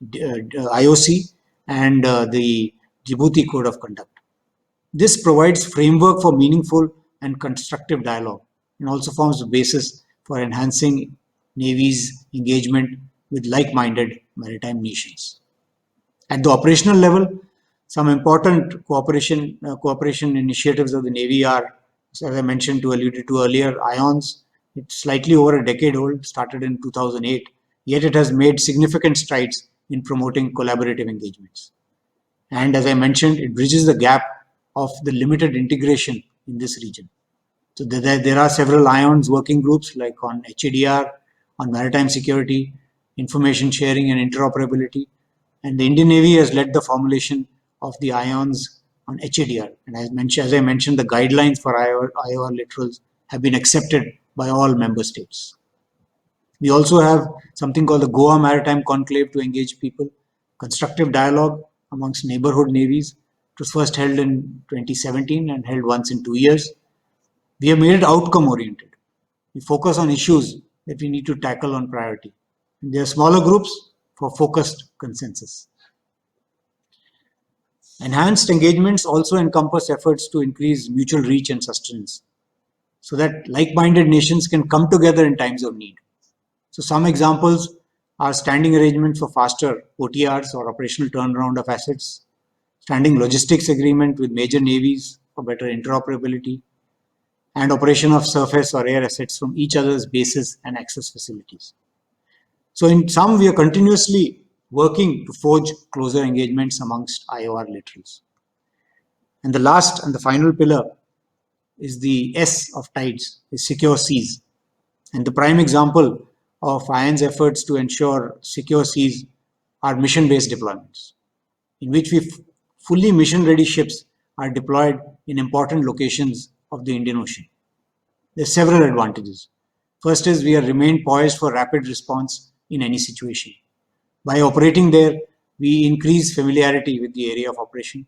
[SPEAKER 4] IOC and the Djibouti Code of Conduct. This provides framework for meaningful and constructive dialogue and also forms the basis for enhancing Navy's engagement with like-minded maritime nations. At the operational level, some important cooperation initiatives of the Navy are, as I mentioned alluded to earlier, IONS. It's slightly over a decade old, started in 2008, yet it has made significant strides in promoting collaborative engagements. And as I mentioned, it bridges the gap of the limited integration in this region. So there are several IONS working groups like on HADR, on maritime security, information sharing and interoperability. And the Indian Navy has led the formulation of the IONS on HADR. And as I mentioned, the guidelines for IOR littorals have been accepted by all member states. We also have something called the Goa Maritime Conclave to engage people, constructive dialogue amongst neighborhood navies. It was first held in 2017 and held once in 2 years. We have made it outcome oriented. We focus on issues that we need to tackle on priority. And there are smaller groups for focused consensus. Enhanced engagements also encompass efforts to increase mutual reach and sustenance so that like-minded nations can come together in times of need. So some examples are standing arrangements for faster OTRs or operational turnaround of assets, standing logistics agreement with major navies for better interoperability, and operation of surface or air assets from each other's bases and access facilities. So in sum, we are continuously working to forge closer engagements amongst IOR littorals. And the last and the final pillar is the S of tides, is secure seas. And the prime example of ION's efforts to ensure secure seas are mission-based deployments, in which fully mission-ready ships are deployed in important locations of the Indian Ocean. There are several advantages. First is we are remain poised for rapid response in any situation. By operating there, we increase familiarity with the area of operation.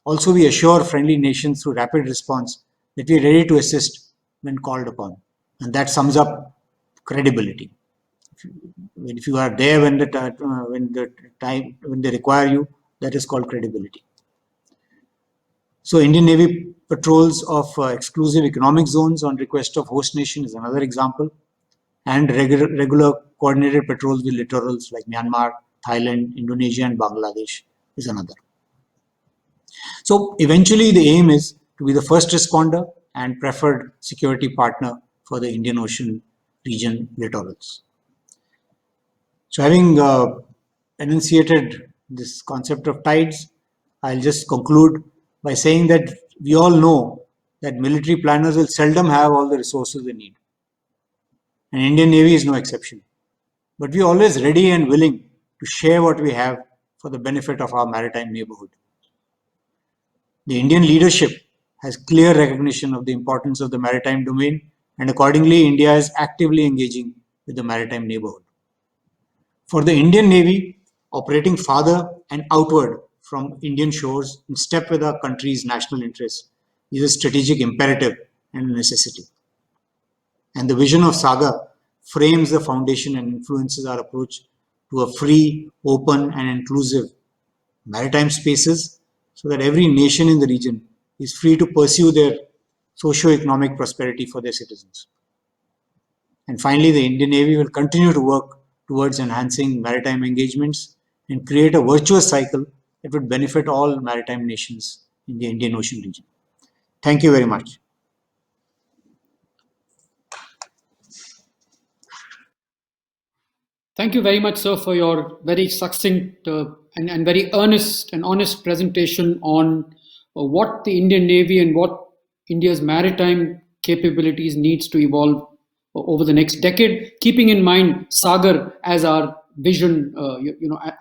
[SPEAKER 4] Also, we assure friendly nations through rapid response that we are ready to assist when called upon. And that sums up credibility. If you are there when they require you, that is called credibility. So Indian Navy patrols of exclusive economic zones on request of host nation is another example, and regular coordinated patrols with littorals like Myanmar, Thailand, Indonesia and Bangladesh is another. So eventually the aim is to be the first responder and preferred security partner for the Indian Ocean region littorals. So having enunciated this concept of tides, I'll just conclude by saying that we all know that military planners will seldom have all the resources they need. And Indian Navy is no exception. But we are always ready and willing to share what we have for the benefit of our maritime neighborhood. The Indian leadership has clear recognition of the importance of the maritime domain, and accordingly, India is actively engaging with the maritime neighborhood. For the Indian Navy, operating farther and outward from Indian shores in step with our country's national interests is a strategic imperative and a necessity. And the vision of Saga frames the foundation and influences our approach to a free, open and inclusive maritime spaces so that every nation in the region is free to pursue their socio-economic prosperity for their citizens. And finally, the Indian Navy will continue to work towards enhancing maritime engagements and create a virtuous cycle that would benefit all maritime nations in the Indian Ocean region. Thank you very much.
[SPEAKER 3] Thank you very much, sir, for your very succinct and very earnest and honest presentation on what the Indian Navy and what India's maritime capabilities needs to evolve over the next decade, keeping in mind Sagar as our vision,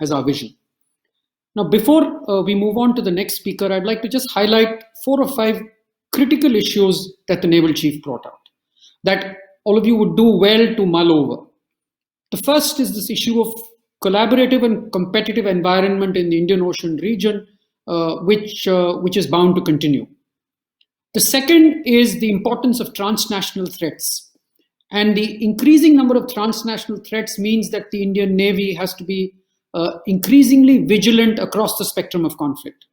[SPEAKER 3] as our vision. Now, before we move on to the next speaker, I'd like to just highlight 4 or 5 critical issues that the Naval Chief brought out that all of you would do well to mull over. The first is this issue of collaborative and competitive environment in the Indian Ocean region, which is bound to continue. The second is the importance of transnational threats. And the increasing number of transnational threats means that the Indian Navy has to be increasingly vigilant across the spectrum of conflict.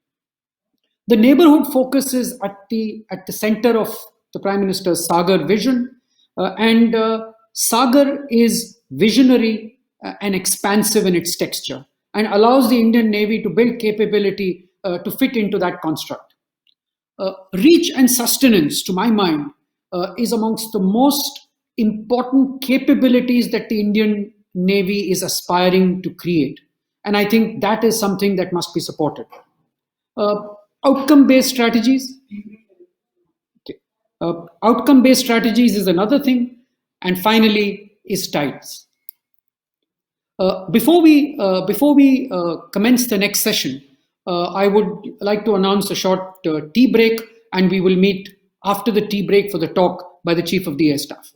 [SPEAKER 3] The neighborhood focus is at the center of the Prime Minister's Sagar vision, and Sagar is visionary and expansive in its texture and allows the Indian Navy to build capability to fit into that construct. Reach and sustenance, to my mind, is amongst the most important capabilities that the Indian Navy is aspiring to create. And I think that is something that must be supported. Outcome-based strategies. Okay. Outcome-based strategies is another thing. And finally is tides. Before we commence the next session, I would like to announce a short tea break, and we will meet after the tea break for the talk by the Chief of the Air Staff.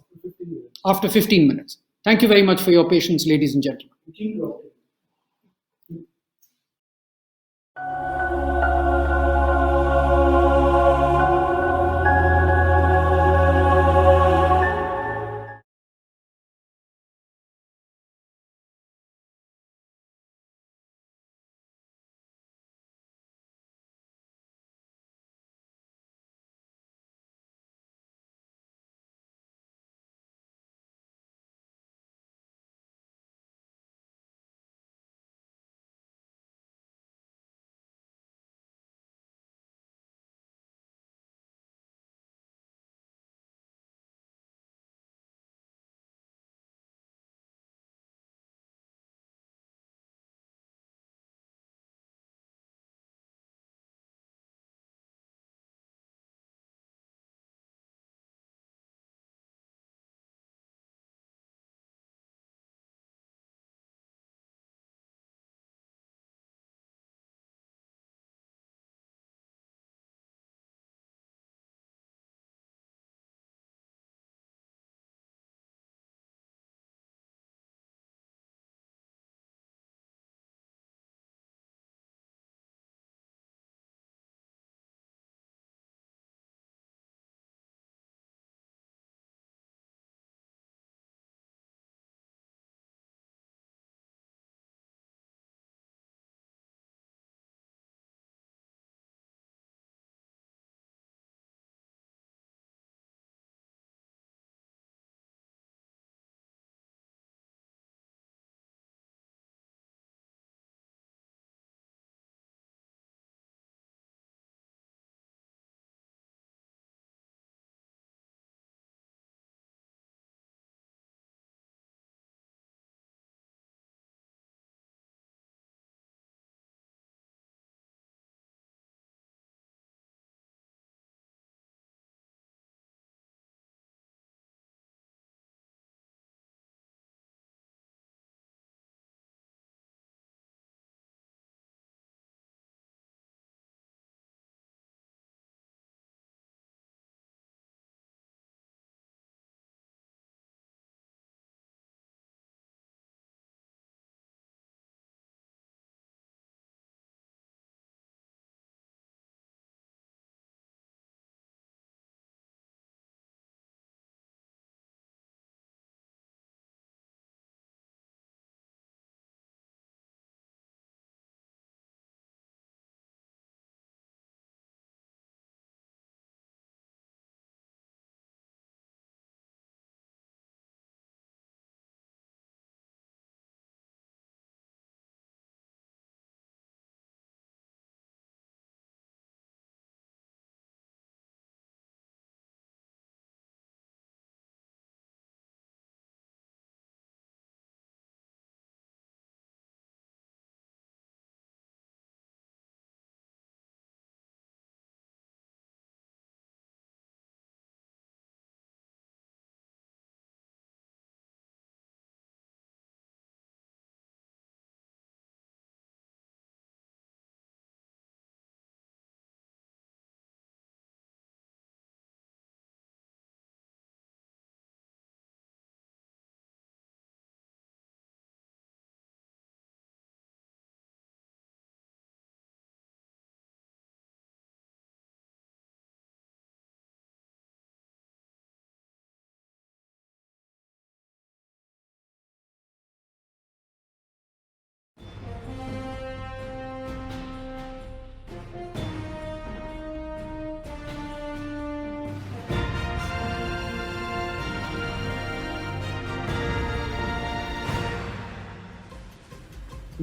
[SPEAKER 3] After 15 minutes. Thank you very much for your patience, ladies and gentlemen.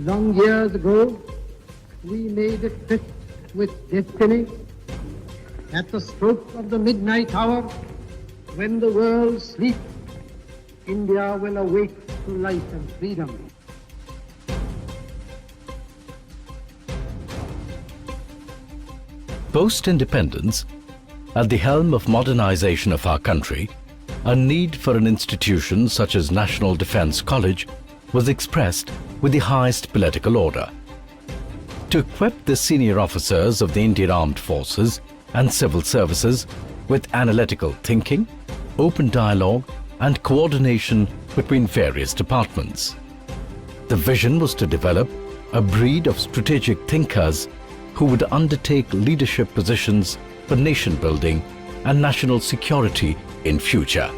[SPEAKER 5] Long years ago, we made a tryst with destiny. At the stroke of the midnight hour, when the world sleeps, India will awake to life and freedom.
[SPEAKER 6] Post-independence, at the helm of modernization of our country, a need for an institution such as National Defence College was expressed with the highest political order. To equip the senior officers of the Indian Armed Forces and civil services with analytical thinking, open dialogue and coordination between various departments. The vision was to develop a breed of strategic thinkers who would undertake leadership positions for nation building and national security in future.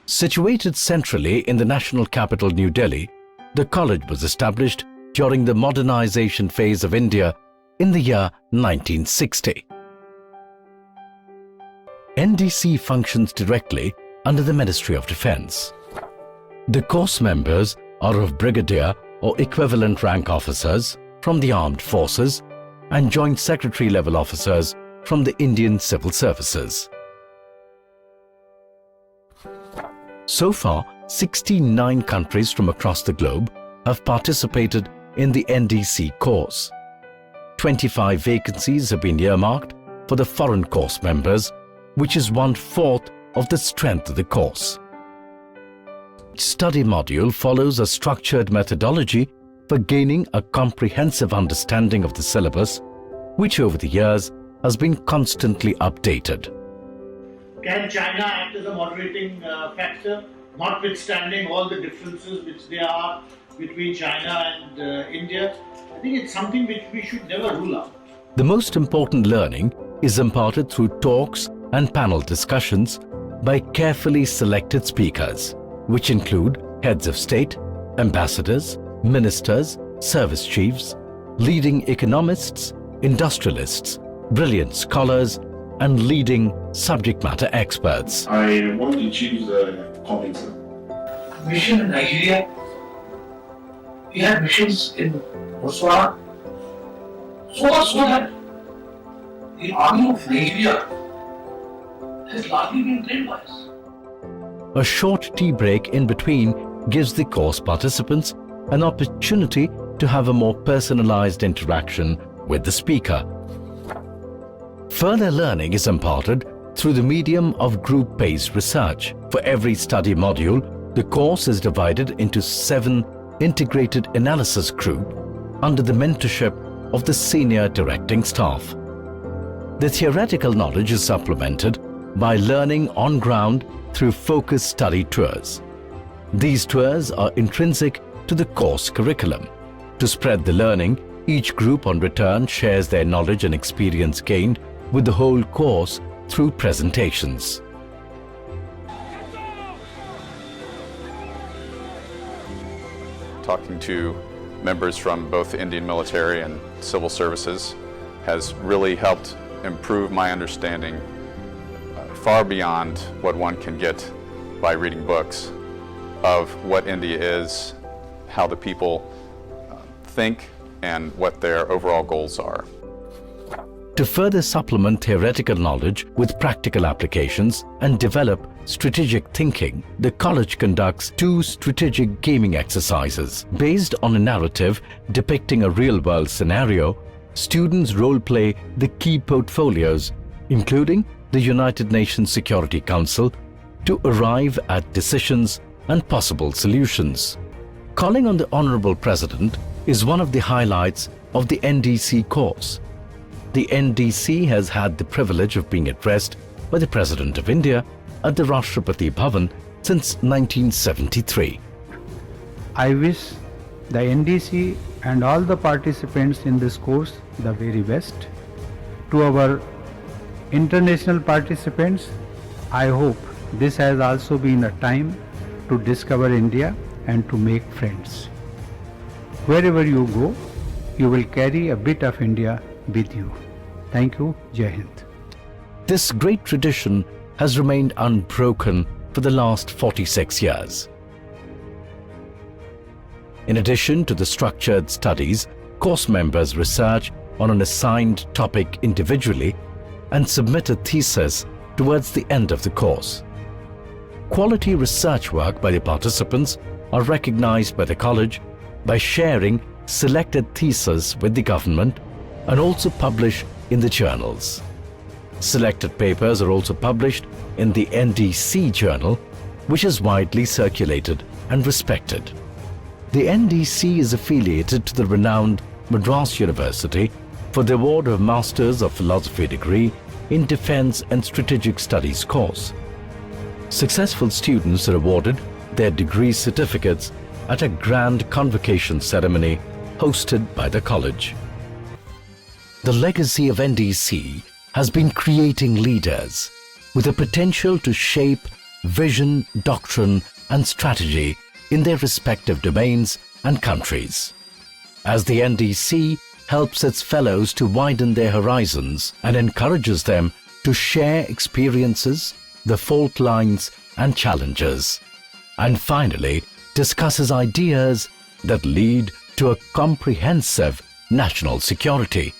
[SPEAKER 6] Situated centrally in the national capital New Delhi, the college was established during the modernization phase of India in the year 1960. NDC functions directly under the Ministry of Defence. The course members are of brigadier or equivalent rank officers from the armed forces and joint secretary level officers from the Indian Civil Services. So far, 69 countries from across the globe have participated in the NDC course. 25 vacancies have been earmarked for the foreign course members, which is 1/4 of the strength of the course. Each study module follows a structured methodology for gaining a comprehensive understanding of the syllabus, which over the years has been constantly updated.
[SPEAKER 7] Can China act as a moderating factor, notwithstanding all the differences which there are between China and India? I think it's something which we should never rule out.
[SPEAKER 6] The most important learning is imparted through talks and panel discussions by carefully selected speakers, which include heads of state, ambassadors, ministers, service chiefs, leading economists, industrialists, brilliant scholars, and leading subject matter experts.
[SPEAKER 8] I want to choose Kumar.
[SPEAKER 9] Mission in Nigeria. We had missions in Botswana. So much so that the army of Nigeria has largely been trained by us.
[SPEAKER 6] A short tea break in between gives the course participants an opportunity to have a more personalized interaction with the speaker. Further learning is imparted through the medium of group-based research. For every study module, the course is divided into 7 integrated analysis groups under the mentorship of the senior directing staff. The theoretical knowledge is supplemented by learning on ground through focused study tours. These tours are intrinsic to the course curriculum. To spread the learning, each group on return shares their knowledge and experience gained with the whole course through presentations.
[SPEAKER 10] Talking to members from both the Indian military and civil services has really helped improve my understanding far beyond what one can get by reading books of what India is, how the people think, and what their overall goals are.
[SPEAKER 6] To further supplement theoretical knowledge with practical applications and develop strategic thinking, the college conducts 2 strategic gaming exercises. Based on a narrative depicting a real-world scenario, students role-play the key portfolios, including the United Nations Security Council, to arrive at decisions and possible solutions. Calling on the Honorable President is one of the highlights of the NDC course. The NDC has had the privilege of being addressed by the President of India at the Rashtrapati Bhavan since 1973.
[SPEAKER 5] I wish the NDC and all the participants in this course the very best. To our international participants, I hope this has also been a time to discover India and to make friends. Wherever you go, you will carry a bit of India with you. Thank you. Jai Hind.
[SPEAKER 6] This great tradition has remained unbroken for the last 46 years. In addition to the structured studies, course members research on an assigned topic individually and submit a thesis towards the end of the course. Quality research work by the participants are recognized by the college by sharing selected theses with the government and also publish in the journals. Selected papers are also published in the NDC journal, which is widely circulated and respected. The NDC is affiliated to the renowned Madras University for the award of Masters of Philosophy degree in Defense and Strategic Studies course. Successful students are awarded their degree certificates at a grand convocation ceremony hosted by the college. The legacy of NDC has been creating leaders with the potential to shape vision, doctrine, and strategy in their respective domains and countries. As the NDC helps its fellows to widen their horizons and encourages them to share experiences, the fault lines and challenges, and finally discusses ideas that lead to a comprehensive national security.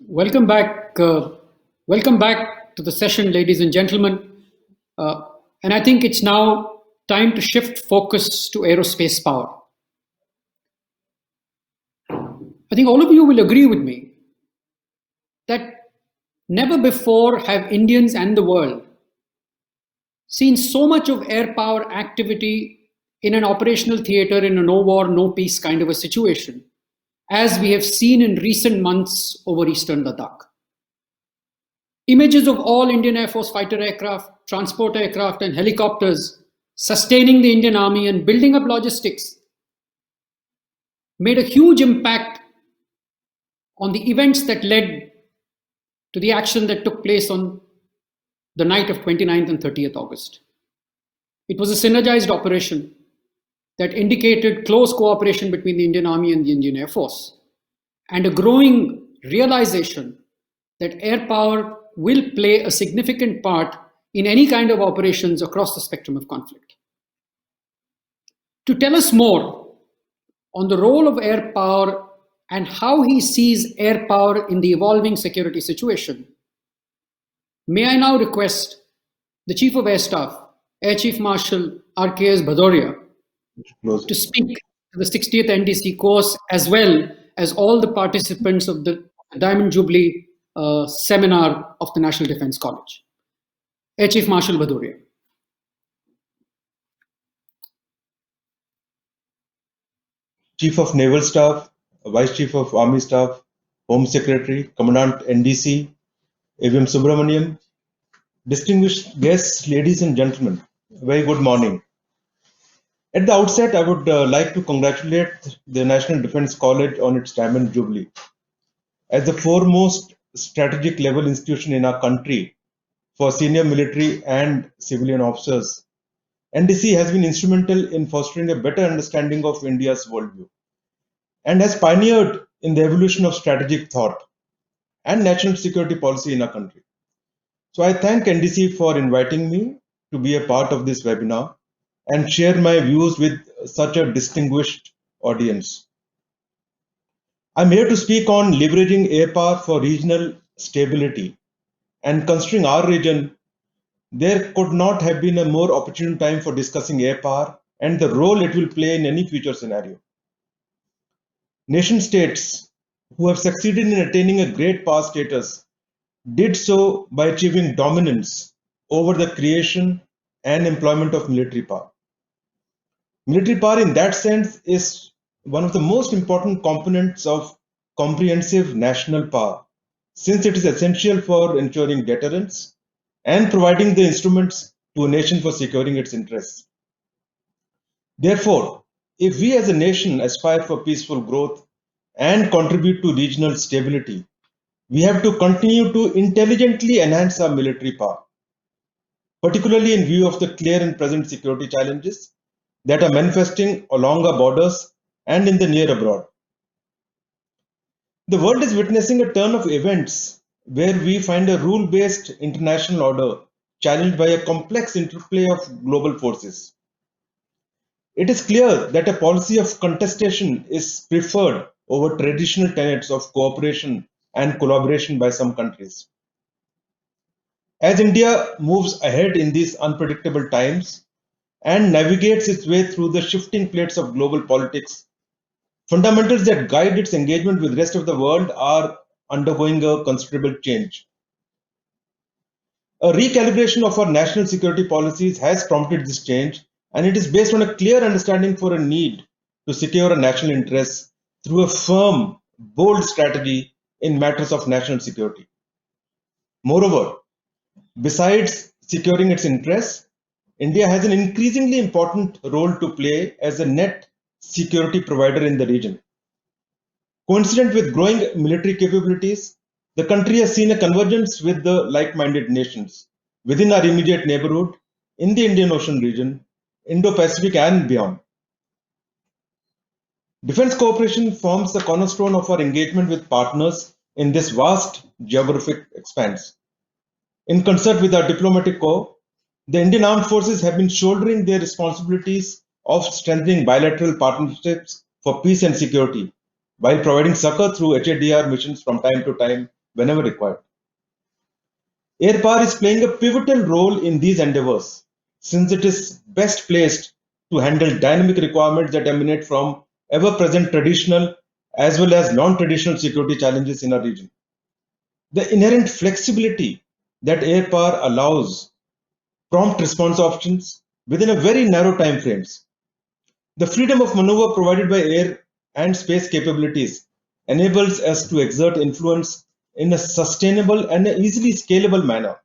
[SPEAKER 3] Welcome back. Welcome back to the session, ladies and gentlemen. And I think it's now time to shift focus to aerospace power. I think all of you will agree with me that never before have Indians and the world seen so much of air power activity in an operational theater in a no war, no peace kind of a situation as we have seen in recent months over eastern Ladakh. Images of all Indian Air Force fighter aircraft, transport aircraft, and helicopters sustaining the Indian Army and building up logistics made a huge impact on the events that led to the action that took place on the night of 29th and 30th August. It was a synergized operation that indicated close cooperation between the Indian Army and the Indian Air Force, and a growing realization that air power will play a significant part in any kind of operations across the spectrum of conflict. To tell us more on the role of air power and how he sees air power in the evolving security situation, may I now request the Chief of Air Staff, Air Chief Marshal RKS Badoriya, to speak to the 60th NDC course, as well as all the participants of the Diamond Jubilee seminar of the National Defence College. Air Chief Marshal Badoriya.
[SPEAKER 11] Chief of Naval Staff, Vice Chief of Army Staff, Home Secretary, Commandant NDC, AVM Subramaniam, distinguished guests, ladies and gentlemen, a very good morning. At the outset, I would like to congratulate the National Defence College on its Diamond Jubilee. As the foremost strategic level institution in our country for senior military and civilian officers, NDC has been instrumental in fostering a better understanding of India's worldview and has pioneered in the evolution of strategic thought and national security policy in our country. So I thank NDC for inviting me to be a part of this webinar and share my views with such a distinguished audience. I'm here to speak on leveraging air power for regional stability, and considering our region, there could not have been a more opportune time for discussing air power and the role it will play in any future scenario. Nation states who have succeeded in attaining a great power status did so by achieving dominance over the creation and employment of military power. Military power in that sense is one of the most important components of comprehensive national power, since it is essential for ensuring deterrence and providing the instruments to a nation for securing its interests. Therefore, if we as a nation aspire for peaceful growth and contribute to regional stability, we have to continue to intelligently enhance our military power, particularly in view of the clear and present security challenges that are manifesting along our borders and in the near abroad. The world is witnessing a turn of events where we find a rule-based international order challenged by a complex interplay of global forces. It is clear that a policy of contestation is preferred over traditional tenets of cooperation and collaboration by some countries. As India moves ahead in these unpredictable times and navigates its way through the shifting plates of global politics, fundamentals that guide its engagement with the rest of the world are undergoing a considerable change. A recalibration of our national security policies has prompted this change, and it is based on a clear understanding for a need to secure our national interests through a firm, bold strategy in matters of national security. Moreover, besides securing its interests, India has an increasingly important role to play as a net security provider in the region. Coincident with growing military capabilities, the country has seen a convergence with the like-minded nations within our immediate neighborhood, in the Indian Ocean region, Indo-Pacific and beyond. Defense cooperation forms the cornerstone of our engagement with partners in this vast geographic expanse. In concert with our diplomatic corps, the Indian Armed Forces have been shouldering their responsibilities of strengthening bilateral partnerships for peace and security, while providing succor through HADR missions from time to time whenever required. Air power is playing a pivotal role in these endeavors, since it is best placed to handle dynamic requirements that emanate from ever-present traditional as well as non-traditional security challenges in our region. The inherent flexibility that air power allows prompt response options within a very narrow time frames. The freedom of maneuver provided by air and space capabilities enables us to exert influence in a sustainable and easily scalable manner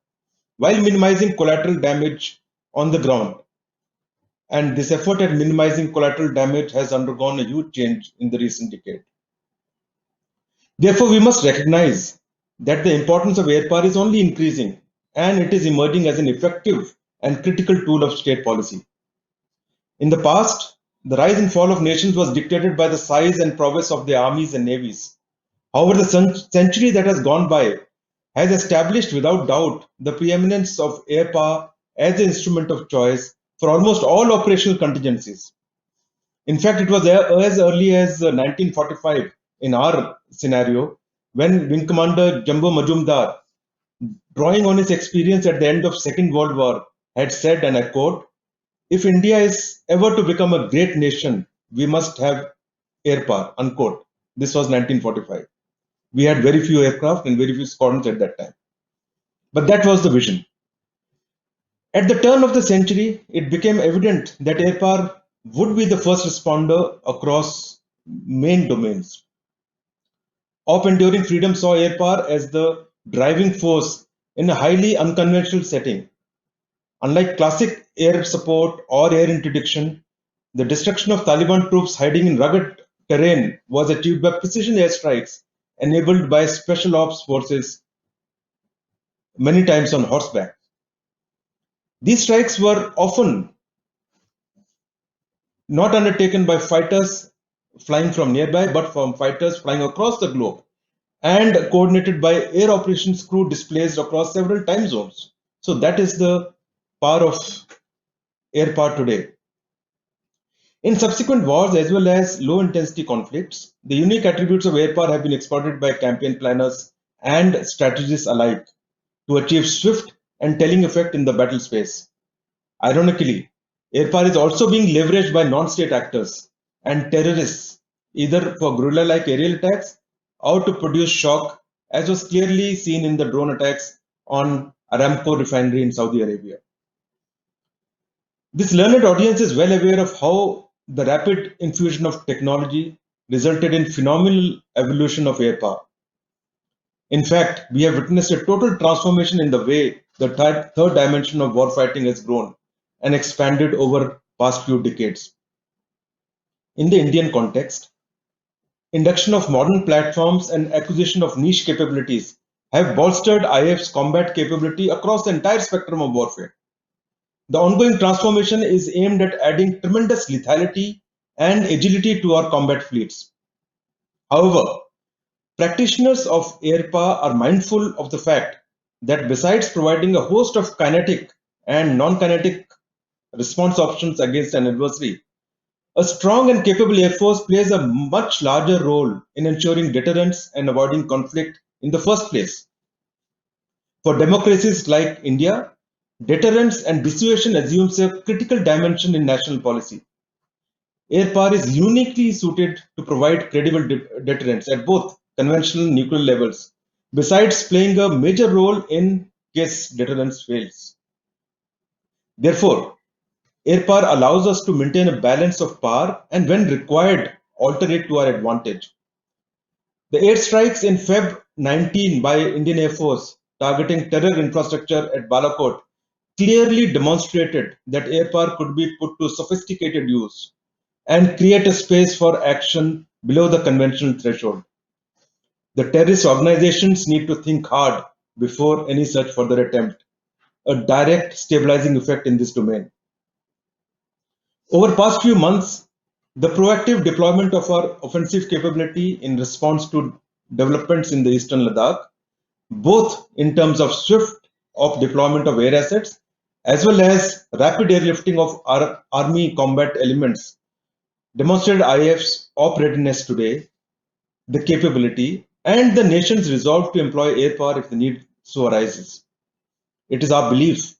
[SPEAKER 11] while minimizing collateral damage on the ground. And this effort at minimizing collateral damage has undergone a huge change in the recent decade. Therefore, we must recognize that the importance of air power is only increasing, and it is emerging as an effective and critical tool of state policy. In the past, the rise and fall of nations was dictated by the size and prowess of their armies and navies. However, the century that has gone by has established without doubt the preeminence of air power as the instrument of choice for almost all operational contingencies. In fact, it was as early as 1945 in our scenario when Wing Commander Jumbo Majumdar, drawing on his experience at the end of Second World War, had said, and I quote, "If India is ever to become a great nation, we must have air power," unquote. This was 1945. We had very few aircraft and very few squadrons at that time. But that was the vision. At the turn of the century, it became evident that air power would be the first responder across main domains. Op Enduring Freedom saw air power as the driving force in a highly unconventional setting. Unlike classic air support or air interdiction, the destruction of Taliban troops hiding in rugged terrain was achieved by precision airstrikes enabled by special ops forces, many times on horseback. These strikes were often not undertaken by fighters flying from nearby, but from fighters flying across the globe, and coordinated by air operations crew displaced across several time zones. So that is the power of air power today. In subsequent wars as well as low-intensity conflicts, the unique attributes of air power have been exploited by campaign planners and strategists alike to achieve swift and telling effect in the battle space. Ironically, air power is also being leveraged by non-state actors and terrorists, either for guerrilla-like aerial attacks or to produce shock, as was clearly seen in the drone attacks on Aramco refinery in Saudi Arabia. This learned audience is well aware of how the rapid infusion of technology resulted in phenomenal evolution of air power. In fact, we have witnessed a total transformation in the way the third dimension of warfighting has grown and expanded over past few decades. In the Indian context, induction of modern platforms and acquisition of niche capabilities have bolstered IF's combat capability across the entire spectrum of warfare. The ongoing transformation is aimed at adding tremendous lethality and agility to our combat fleets. However, practitioners of air power are mindful of the fact that besides providing a host of kinetic and non-kinetic response options against an adversary, a strong and capable air force plays a much larger role in ensuring deterrence and avoiding conflict in the first place. For democracies like India, deterrence and dissuasion assumes a critical dimension in national policy. Air power is uniquely suited to provide credible deterrence at both conventional and nuclear levels, besides playing a major role in case deterrence fails. Therefore, air power allows us to maintain a balance of power and, when required, alter it to our advantage. The airstrikes in Feb 19 by Indian Air Force targeting terror infrastructure at Balakot clearly demonstrated that air power could be put to sophisticated use and create a space for action below the conventional threshold. The terrorist organizations need to think hard before any such further attempt, a direct stabilizing effect in this domain. Over past few months, the proactive deployment of our offensive capability in response to developments in the eastern Ladakh, both in terms of swift deployment of air assets as well as rapid airlifting of our army combat elements, demonstrated IF's op readiness today, the capability and the nation's resolve to employ air power if the need so arises. It is our belief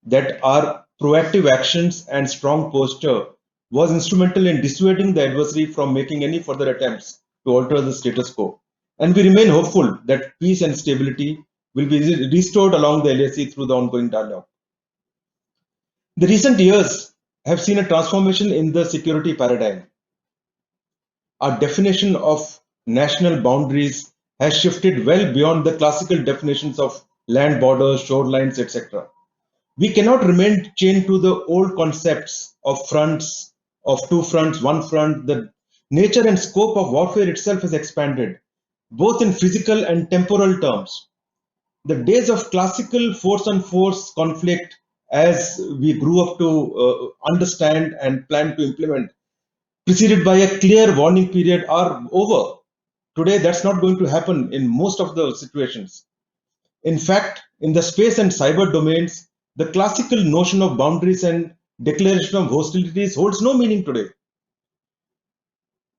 [SPEAKER 11] that our proactive actions and strong posture was instrumental in dissuading the adversary from making any further attempts to alter the status quo. And we remain hopeful that peace and stability will be restored along the LAC through the ongoing dialogue. The recent years have seen a transformation in the security paradigm. Our definition of national boundaries has shifted well beyond the classical definitions of land borders, shorelines, etc. We cannot remain chained to the old concepts of fronts, of two fronts, one front. The nature and scope of warfare itself has expanded, both in physical and temporal terms. The days of classical force on force conflict, as we grew up to understand and plan to implement, preceded by a clear warning period, are over. Today, that's not going to happen in most of the situations. In fact, in the space and cyber domains, the classical notion of boundaries and declaration of hostilities holds no meaning today.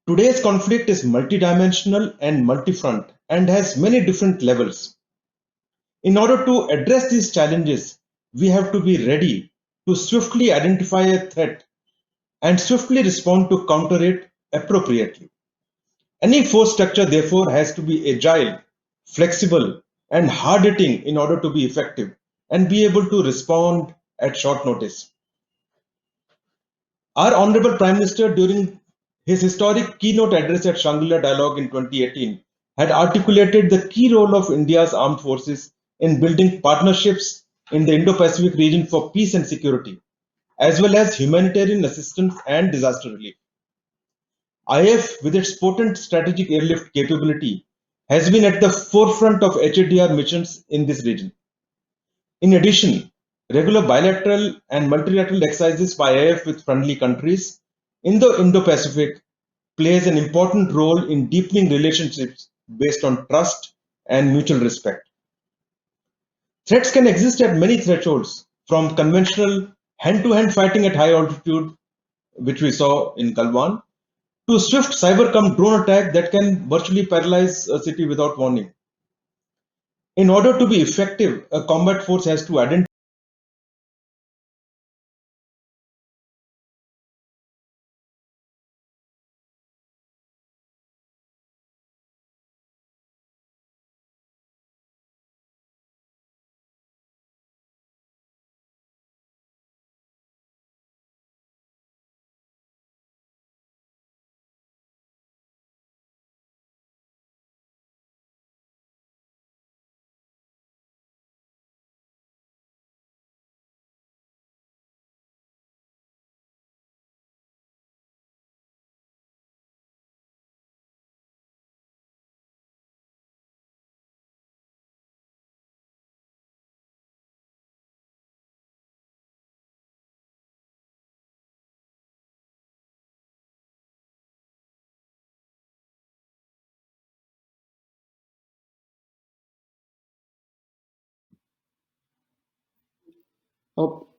[SPEAKER 11] Today's conflict is multidimensional and multi-front and has many different levels. In order to address these challenges, we have to be ready to swiftly identify a threat and swiftly respond to counter it appropriately. Any force structure, therefore, has to be agile, flexible, and hard-hitting in order to be effective and be able to respond at short notice. Our Honorable Prime Minister, during his historic keynote address at Shangri-La Dialogue in 2018, had articulated the key role of India's armed forces in building partnerships in the Indo-Pacific region for peace and security, as well as humanitarian assistance and disaster relief. IF, with its potent strategic airlift capability, has been at the forefront of HADR missions in this region. In addition, regular bilateral and multilateral exercises by IF with friendly countries in the Indo-Pacific plays an important role in deepening relationships based on trust and mutual respect. Threats can exist at many thresholds, from conventional hand-to-hand fighting at high altitude, which we saw in Galwan, to swift cyber drone attack that can virtually paralyze a city without warning. In order to be effective, a combat force has to identify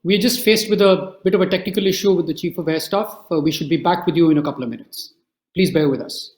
[SPEAKER 3] We're just faced with a bit of a technical issue with the Chief of Air Staff. We should be back with you in a couple of minutes. Please bear with us.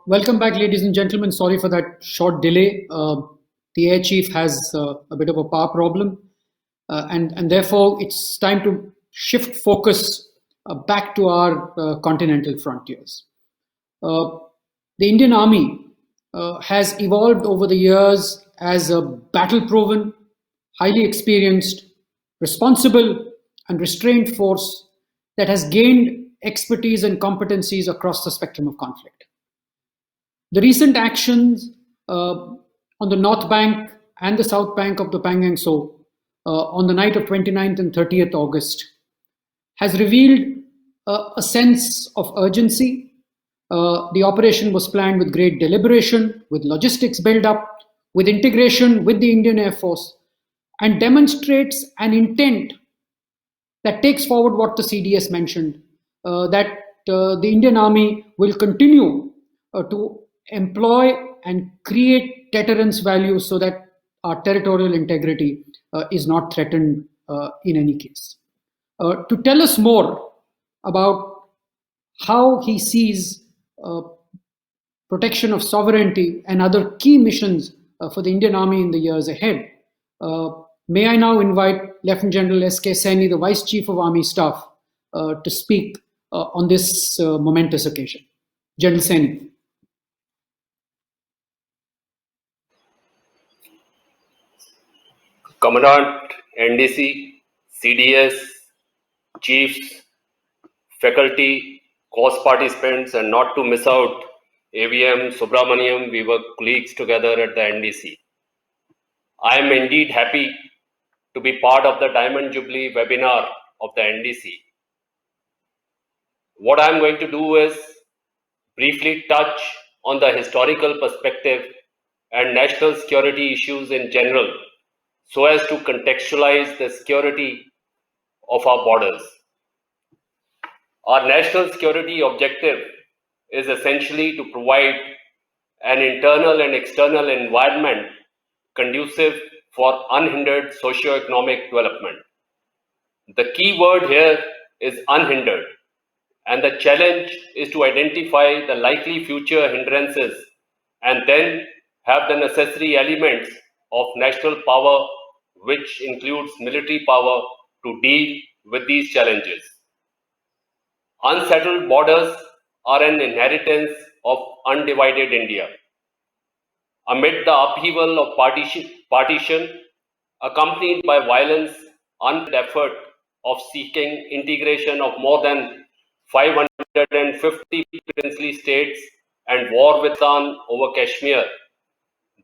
[SPEAKER 3] Welcome back, ladies and gentlemen. Sorry for that short delay. The Air Chief has a bit of a power problem, and therefore it's time to shift focus back to our continental frontiers. The Indian Army has evolved over the years as a battle-proven, highly experienced, responsible, and restrained force that has gained expertise and competencies across the spectrum of conflict. The recent actions on the north bank and the south bank of the Pangong Tso on the night of 29th and 30th August has revealed a sense of urgency. The operation was planned with great deliberation, with logistics build up, with integration with the Indian Air Force, and demonstrates an intent that takes forward what the CDS mentioned, that the Indian Army will continue to employ and create deterrence value so that our territorial integrity is not threatened in any case. To tell us more about how he sees protection of sovereignty and other key missions for the Indian Army in the years ahead, may I now invite Lieutenant General S.K. Saini, the Vice Chief of Army Staff, to speak on this momentous occasion. General Saini.
[SPEAKER 12] Commandant, NDC, CDS, chiefs, faculty, course participants, and not to miss out AVM, Subramaniam, we were colleagues together at the NDC. I am indeed happy to be part of the Diamond Jubilee webinar of the NDC. What I am going to do is briefly touch on the historical perspective and national security issues in general, so as to contextualize the security of our borders. Our national security objective is essentially to provide an internal and external environment conducive for unhindered socio-economic development. The key word here is unhindered, and the challenge is to identify the likely future hindrances and then have the necessary elements of national power, which includes military power, to deal with these challenges. Unsettled borders are an inheritance of undivided India. Amid the upheaval of partition, accompanied by violence and effort of seeking integration of more than 550 princely states and war with Pakistan over Kashmir,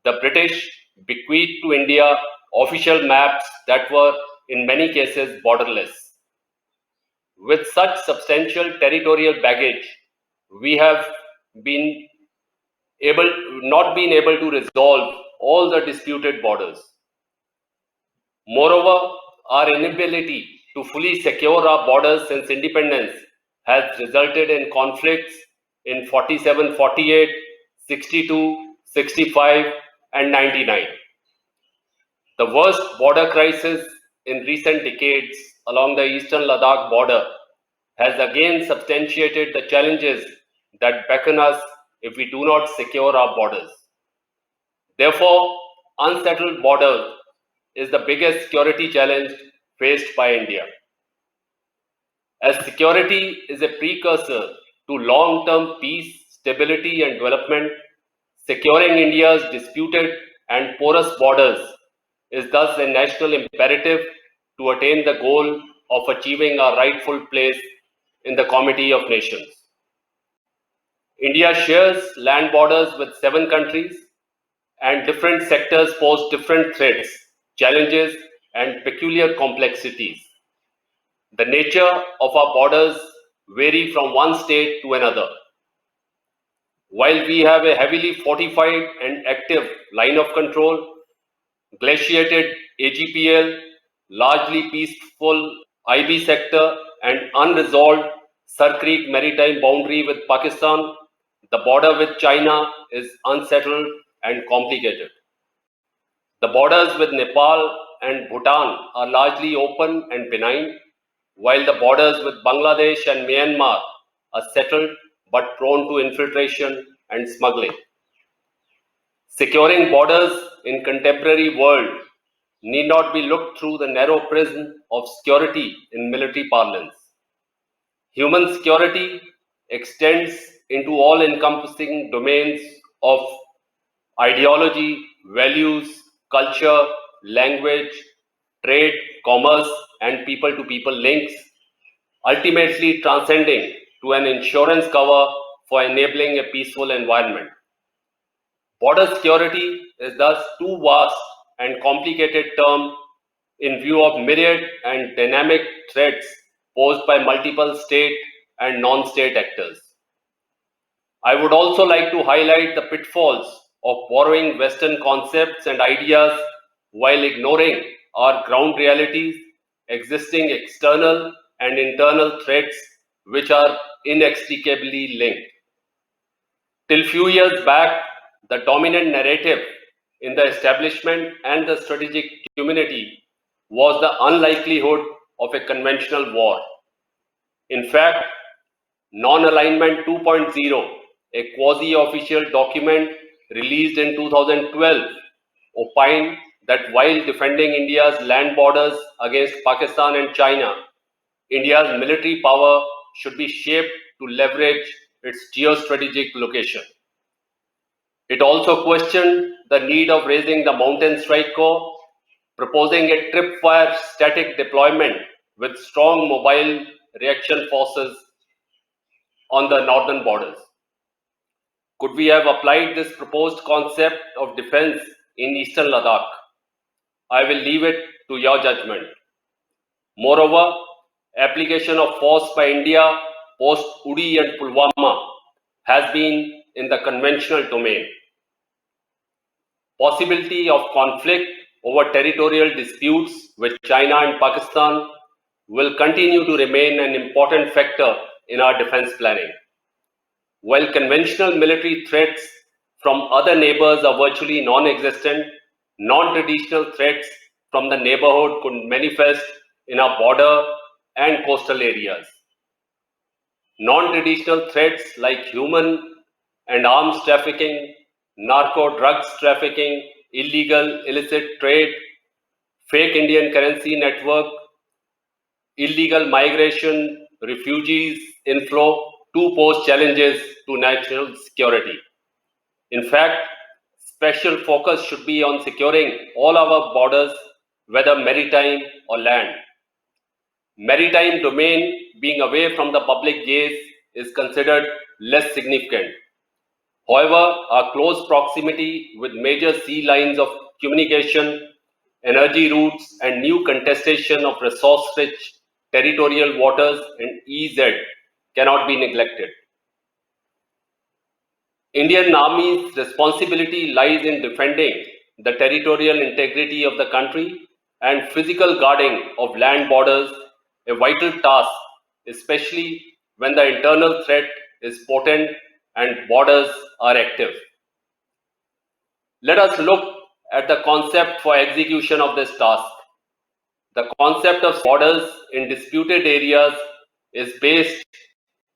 [SPEAKER 12] the British bequeathed to India official maps that were in many cases borderless. With such substantial territorial baggage, we have not been able to resolve all the disputed borders. Moreover, our inability to fully secure our borders since independence has resulted in conflicts in 47, 48, 62, 65, and 99. The worst border crisis in recent decades along the eastern Ladakh border has again substantiated the challenges that beckon us if we do not secure our borders. Therefore, unsettled borders is the biggest security challenge faced by India. As security is a precursor to long-term peace, stability, and development, securing India's disputed and porous borders is thus a national imperative to attain the goal of achieving our rightful place in the Comity of Nations. India shares land borders with 7 countries, and different sectors pose different threats, challenges, and peculiar complexities. The nature of our borders vary from one state to another. While we have a heavily fortified and active line of control, glaciated AGPL, largely peaceful IB sector, and unresolved Sar Creek maritime boundary with Pakistan, the border with China is unsettled and complicated. The borders with Nepal and Bhutan are largely open and benign, while the borders with Bangladesh and Myanmar are settled but prone to infiltration and smuggling. Securing borders in contemporary world need not be looked through the narrow prism of security in military parlance. Human security extends into all-encompassing domains of ideology, values, culture, language, trade, commerce, and people-to-people links, ultimately transcending to an insurance cover for enabling a peaceful environment. Border security is thus too vast and complicated term in view of myriad and dynamic threats posed by multiple state and non-state actors. I would also like to highlight the pitfalls of borrowing Western concepts and ideas while ignoring our ground realities, existing external and internal threats which are inextricably linked. Till few years back, the dominant narrative in the establishment and the strategic community was the unlikelihood of a conventional war. In fact, Non-Alignment 2.0, a quasi-official document released in 2012, opined that while defending India's land borders against Pakistan and China, India's military power should be shaped to leverage its geostrategic location. It also questioned the need of raising the Mountain Strike Corps, proposing a tripwire static deployment with strong mobile reaction forces on the northern borders. Could we have applied this proposed concept of defense in eastern Ladakh? I will leave it to your judgment. Moreover, application of force by India post Uri and Pulwama has been in the conventional domain. Possibility of conflict over territorial disputes with China and Pakistan will continue to remain an important factor in our defense planning. While conventional military threats from other neighbors are virtually non-existent, non-traditional threats from the neighborhood could manifest in our border and coastal areas. Non-traditional threats like human and arms trafficking, narco-drugs trafficking, illegal illicit trade, fake Indian currency network, illegal migration, refugees inflow, do pose challenges to national security. In fact, special focus should be on securing all our borders, whether maritime or land. Maritime domain being away from the public gaze is considered less significant. However, our close proximity with major sea lines of communication, energy routes, and new contestation of resource-rich territorial waters and EZ cannot be neglected. Indian Army's responsibility lies in defending the territorial integrity of the country and physical guarding of land borders, a vital task, especially when the internal threat is potent and borders are active. Let us look at the concept for execution of this task. The concept of borders in disputed areas is based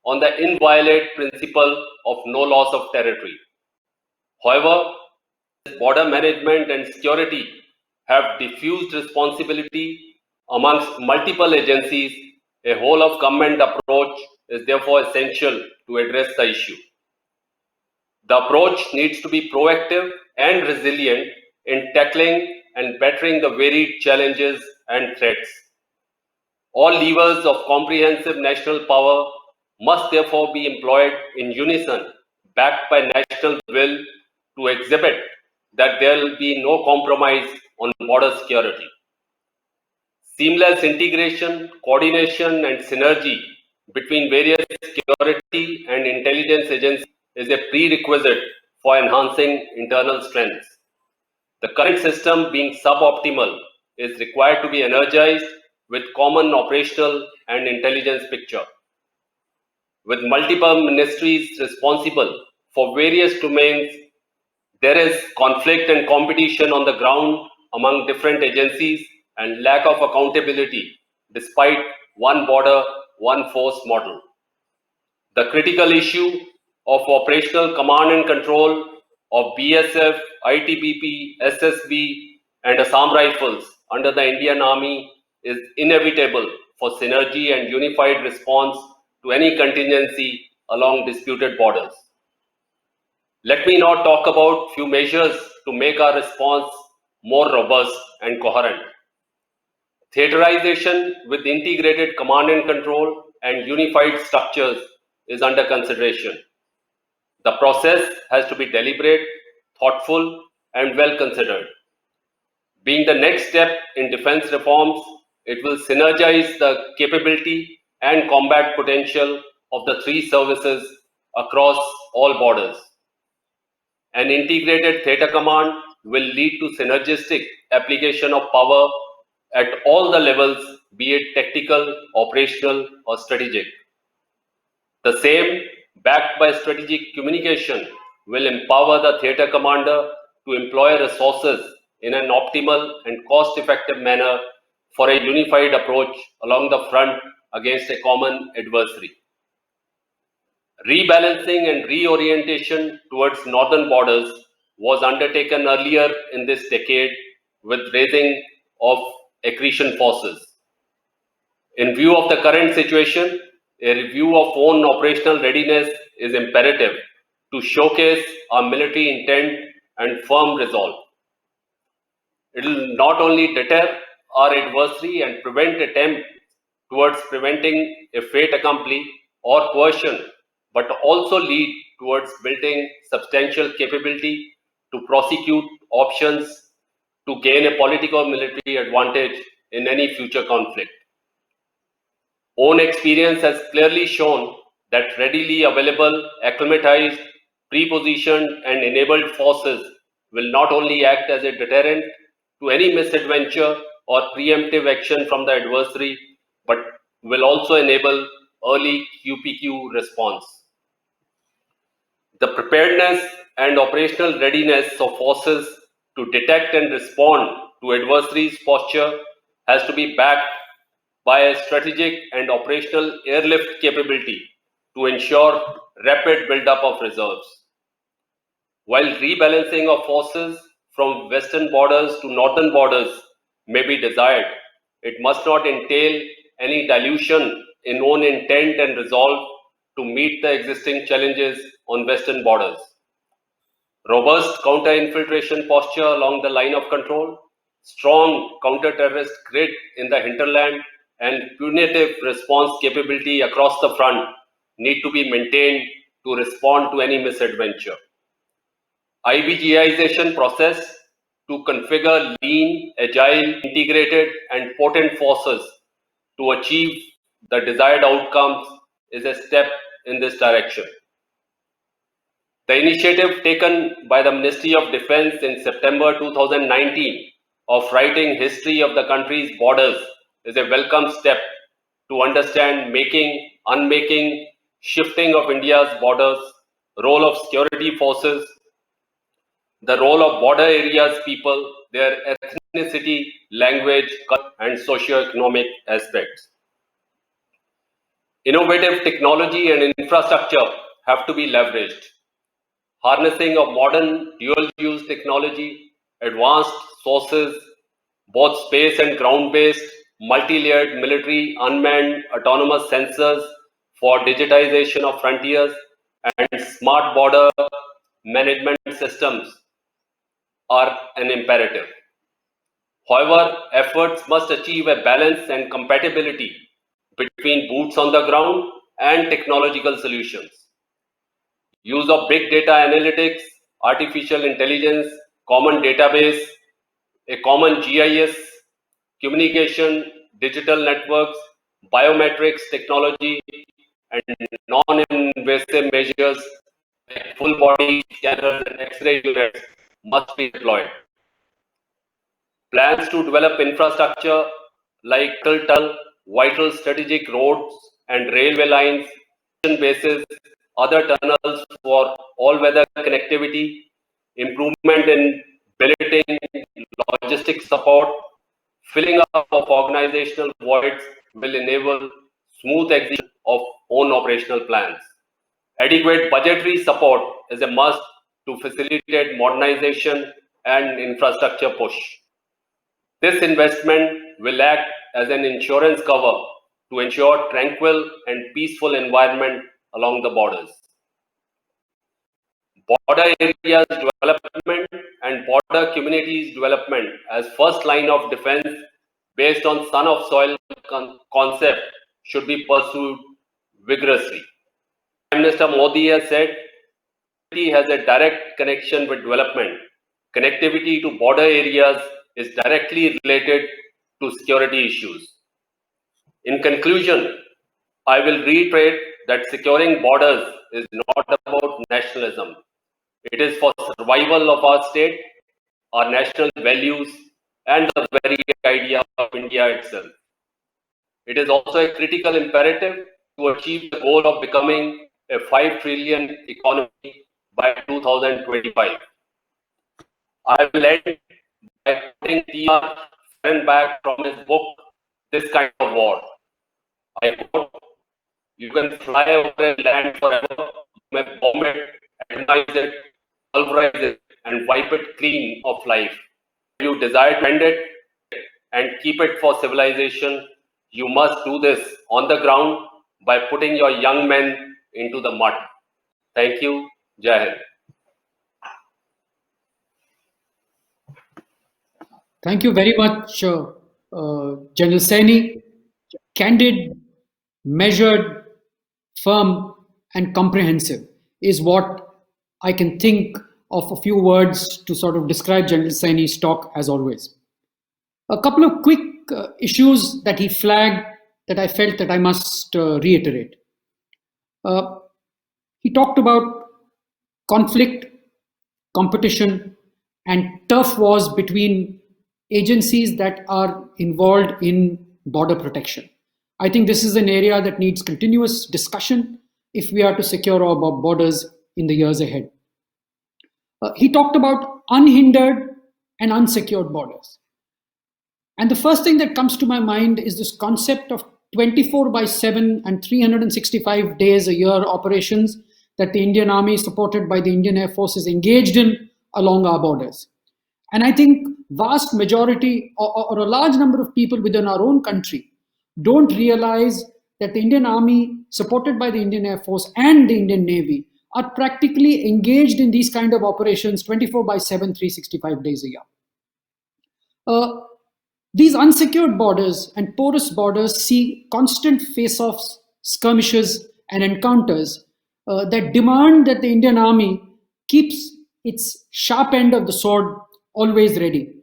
[SPEAKER 12] on the inviolate principle of no loss of territory. However, border management and security have diffused responsibility amongst multiple agencies. A whole of government approach is therefore essential to address the issue. The approach needs to be proactive and resilient in tackling and battering the varied challenges and threats. All levers of comprehensive national power must therefore be employed in unison, backed by national will to exhibit that there will be no compromise on border security. Seamless integration, coordination, and synergy between various security and intelligence agencies is a prerequisite for enhancing internal strengths. The current system, being suboptimal, is required to be energized with common operational and intelligence picture. With multiple ministries responsible for various domains, there is conflict and competition on the ground among different agencies and lack of accountability despite one border, one force model. The critical issue of operational command and control of BSF, ITBP, SSB, and Assam Rifles under the Indian Army is inevitable for synergy and unified response to any contingency along disputed borders. Let me now talk about few measures to make our response more robust and coherent. Theaterization with integrated command and control and unified structures is under consideration. The process has to be deliberate, thoughtful, and well considered. Being the next step in defense reforms, it will synergize the capability and combat potential of the three services across all borders. An integrated theater command will lead to synergistic application of power at all the levels, be it tactical, operational, or strategic. The same, backed by strategic communication, will empower the theater commander to employ resources in an optimal and cost-effective manner for a unified approach along the front against a common adversary. Rebalancing and reorientation towards northern borders was undertaken earlier in this decade with raising of accretion forces. In view of the current situation, a review of own operational readiness is imperative to showcase our military intent and firm resolve. It will not only deter our adversary and prevent attempts towards preventing a fait accompli or coercion, but also lead towards building substantial capability to prosecute options to gain a political military advantage in any future conflict. Own experience has clearly shown that readily available, acclimatized, prepositioned, and enabled forces will not only act as a deterrent to any misadventure or preemptive action from the adversary, but will also enable early QPQ response. The preparedness and operational readiness of forces to detect and respond to adversaries' posture has to be backed by a strategic and operational airlift capability to ensure rapid buildup of reserves. While rebalancing of forces from western borders to northern borders may be desired, it must not entail any dilution in own intent and resolve to meet the existing challenges on western borders. Robust counter-infiltration posture along the line of control, strong counter-terrorist grid in the hinterland, and punitive response capability across the front need to be maintained to respond to any misadventure. IBGization process to configure lean, agile, integrated, and potent forces to achieve the desired outcomes is a step in this direction. The initiative taken by the Ministry of Defense in September 2019 of writing history of the country's borders is a welcome step to understand making, unmaking, shifting of India's borders, role of security forces, the role of border areas people, their ethnicity, language, and socio-economic aspects. Innovative technology and infrastructure have to be leveraged. Harnessing of modern dual-use technology, advanced sources, both space and ground-based, multi-layered military unmanned autonomous sensors for digitization of frontiers, and smart border management systems are an imperative. However, efforts must achieve a balance and compatibility between boots on the ground and technological solutions. Use of big data analytics, artificial intelligence, common database, a common GIS, communication, digital networks, biometrics technology, and non-invasive measures like full body scanners and X-ray units must be deployed. Plans to develop infrastructure like tunnel, vital strategic roads and railway lines, bases, other tunnels for all-weather connectivity, improvement in billeting, logistics support, filling up of organizational voids will enable smooth execution of own operational plans. Adequate budgetary support is a must to facilitate modernization and infrastructure push. This investment will act as an insurance cover to ensure tranquil and peaceful environment along the borders. Border areas development and border communities development as first line of defense based on son of soil concept should be pursued vigorously. Prime Minister Modi has said it has a direct connection with development. Connectivity to border areas is directly related to security issues. In conclusion, I will reiterate that securing borders is not about nationalism. It is for survival of our state, our national values, and the very idea of India itself. It is also a critical imperative to achieve the goal of becoming a 5 trillion economy by 2025. I will end by quoting T.R. Fehrenbach from his book, This Kind of War. I quote, "You can fly over a land forever, you may bomb it, atomize it, pulverize it, and wipe it clean of life. If you desire to end it and keep it for civilization, you must do this on the ground by putting your young men into the mud." Thank you. Jai Hind.
[SPEAKER 3] Thank you very much, General Saini. Candid, measured, firm, and comprehensive is what I can think of a few words to sort of describe General Saini's talk, as always. A couple of quick issues that he flagged that I felt that I must reiterate. He talked about conflict, competition, and turf wars between agencies that are involved in border protection. I think this is an area that needs continuous discussion if we are to secure our borders in the years ahead. He talked about unhindered and unsecured borders. And the first thing that comes to my mind is this concept of 24/7 and 365 days a year operations that the Indian Army, supported by the Indian Air Force, is engaged in along our borders. And I think vast majority or a large number of people within our own country don't realize that the Indian Army, supported by the Indian Air Force and the Indian Navy, are practically engaged in these kind of operations 24/7, 365 days a year. These unsecured borders and porous borders see constant face-offs, skirmishes, and encounters that demand that the Indian Army keeps its sharp end of the sword always ready.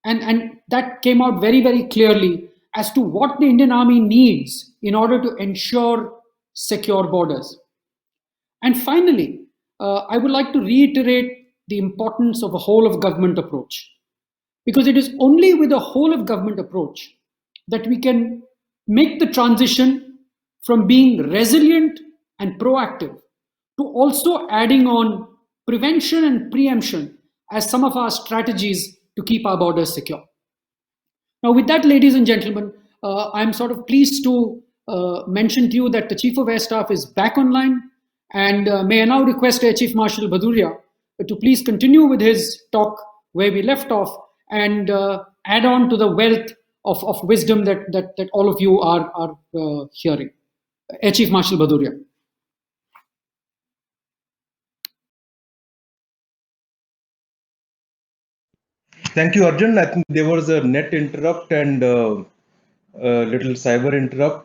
[SPEAKER 3] And that came out very, very clearly as to what the Indian Army needs in order to ensure secure borders. And finally, I would like to reiterate the importance of a whole of government approach. Because it is only with a whole of government approach that we can make the transition from being resilient and proactive to also adding on prevention and preemption as some of our strategies to keep our borders secure. Now, with that, ladies and gentlemen, I'm sort of pleased to mention to you that the Chief of Air Staff is back online, and may I now request Air Chief Marshal Badoriya to please continue with his talk where we left off and add on to the wealth of wisdom that all of you are hearing. Air Chief Marshal Badoriya.
[SPEAKER 11] Thank you, Arjun. I think there was a net interrupt and a little cyber interrupt.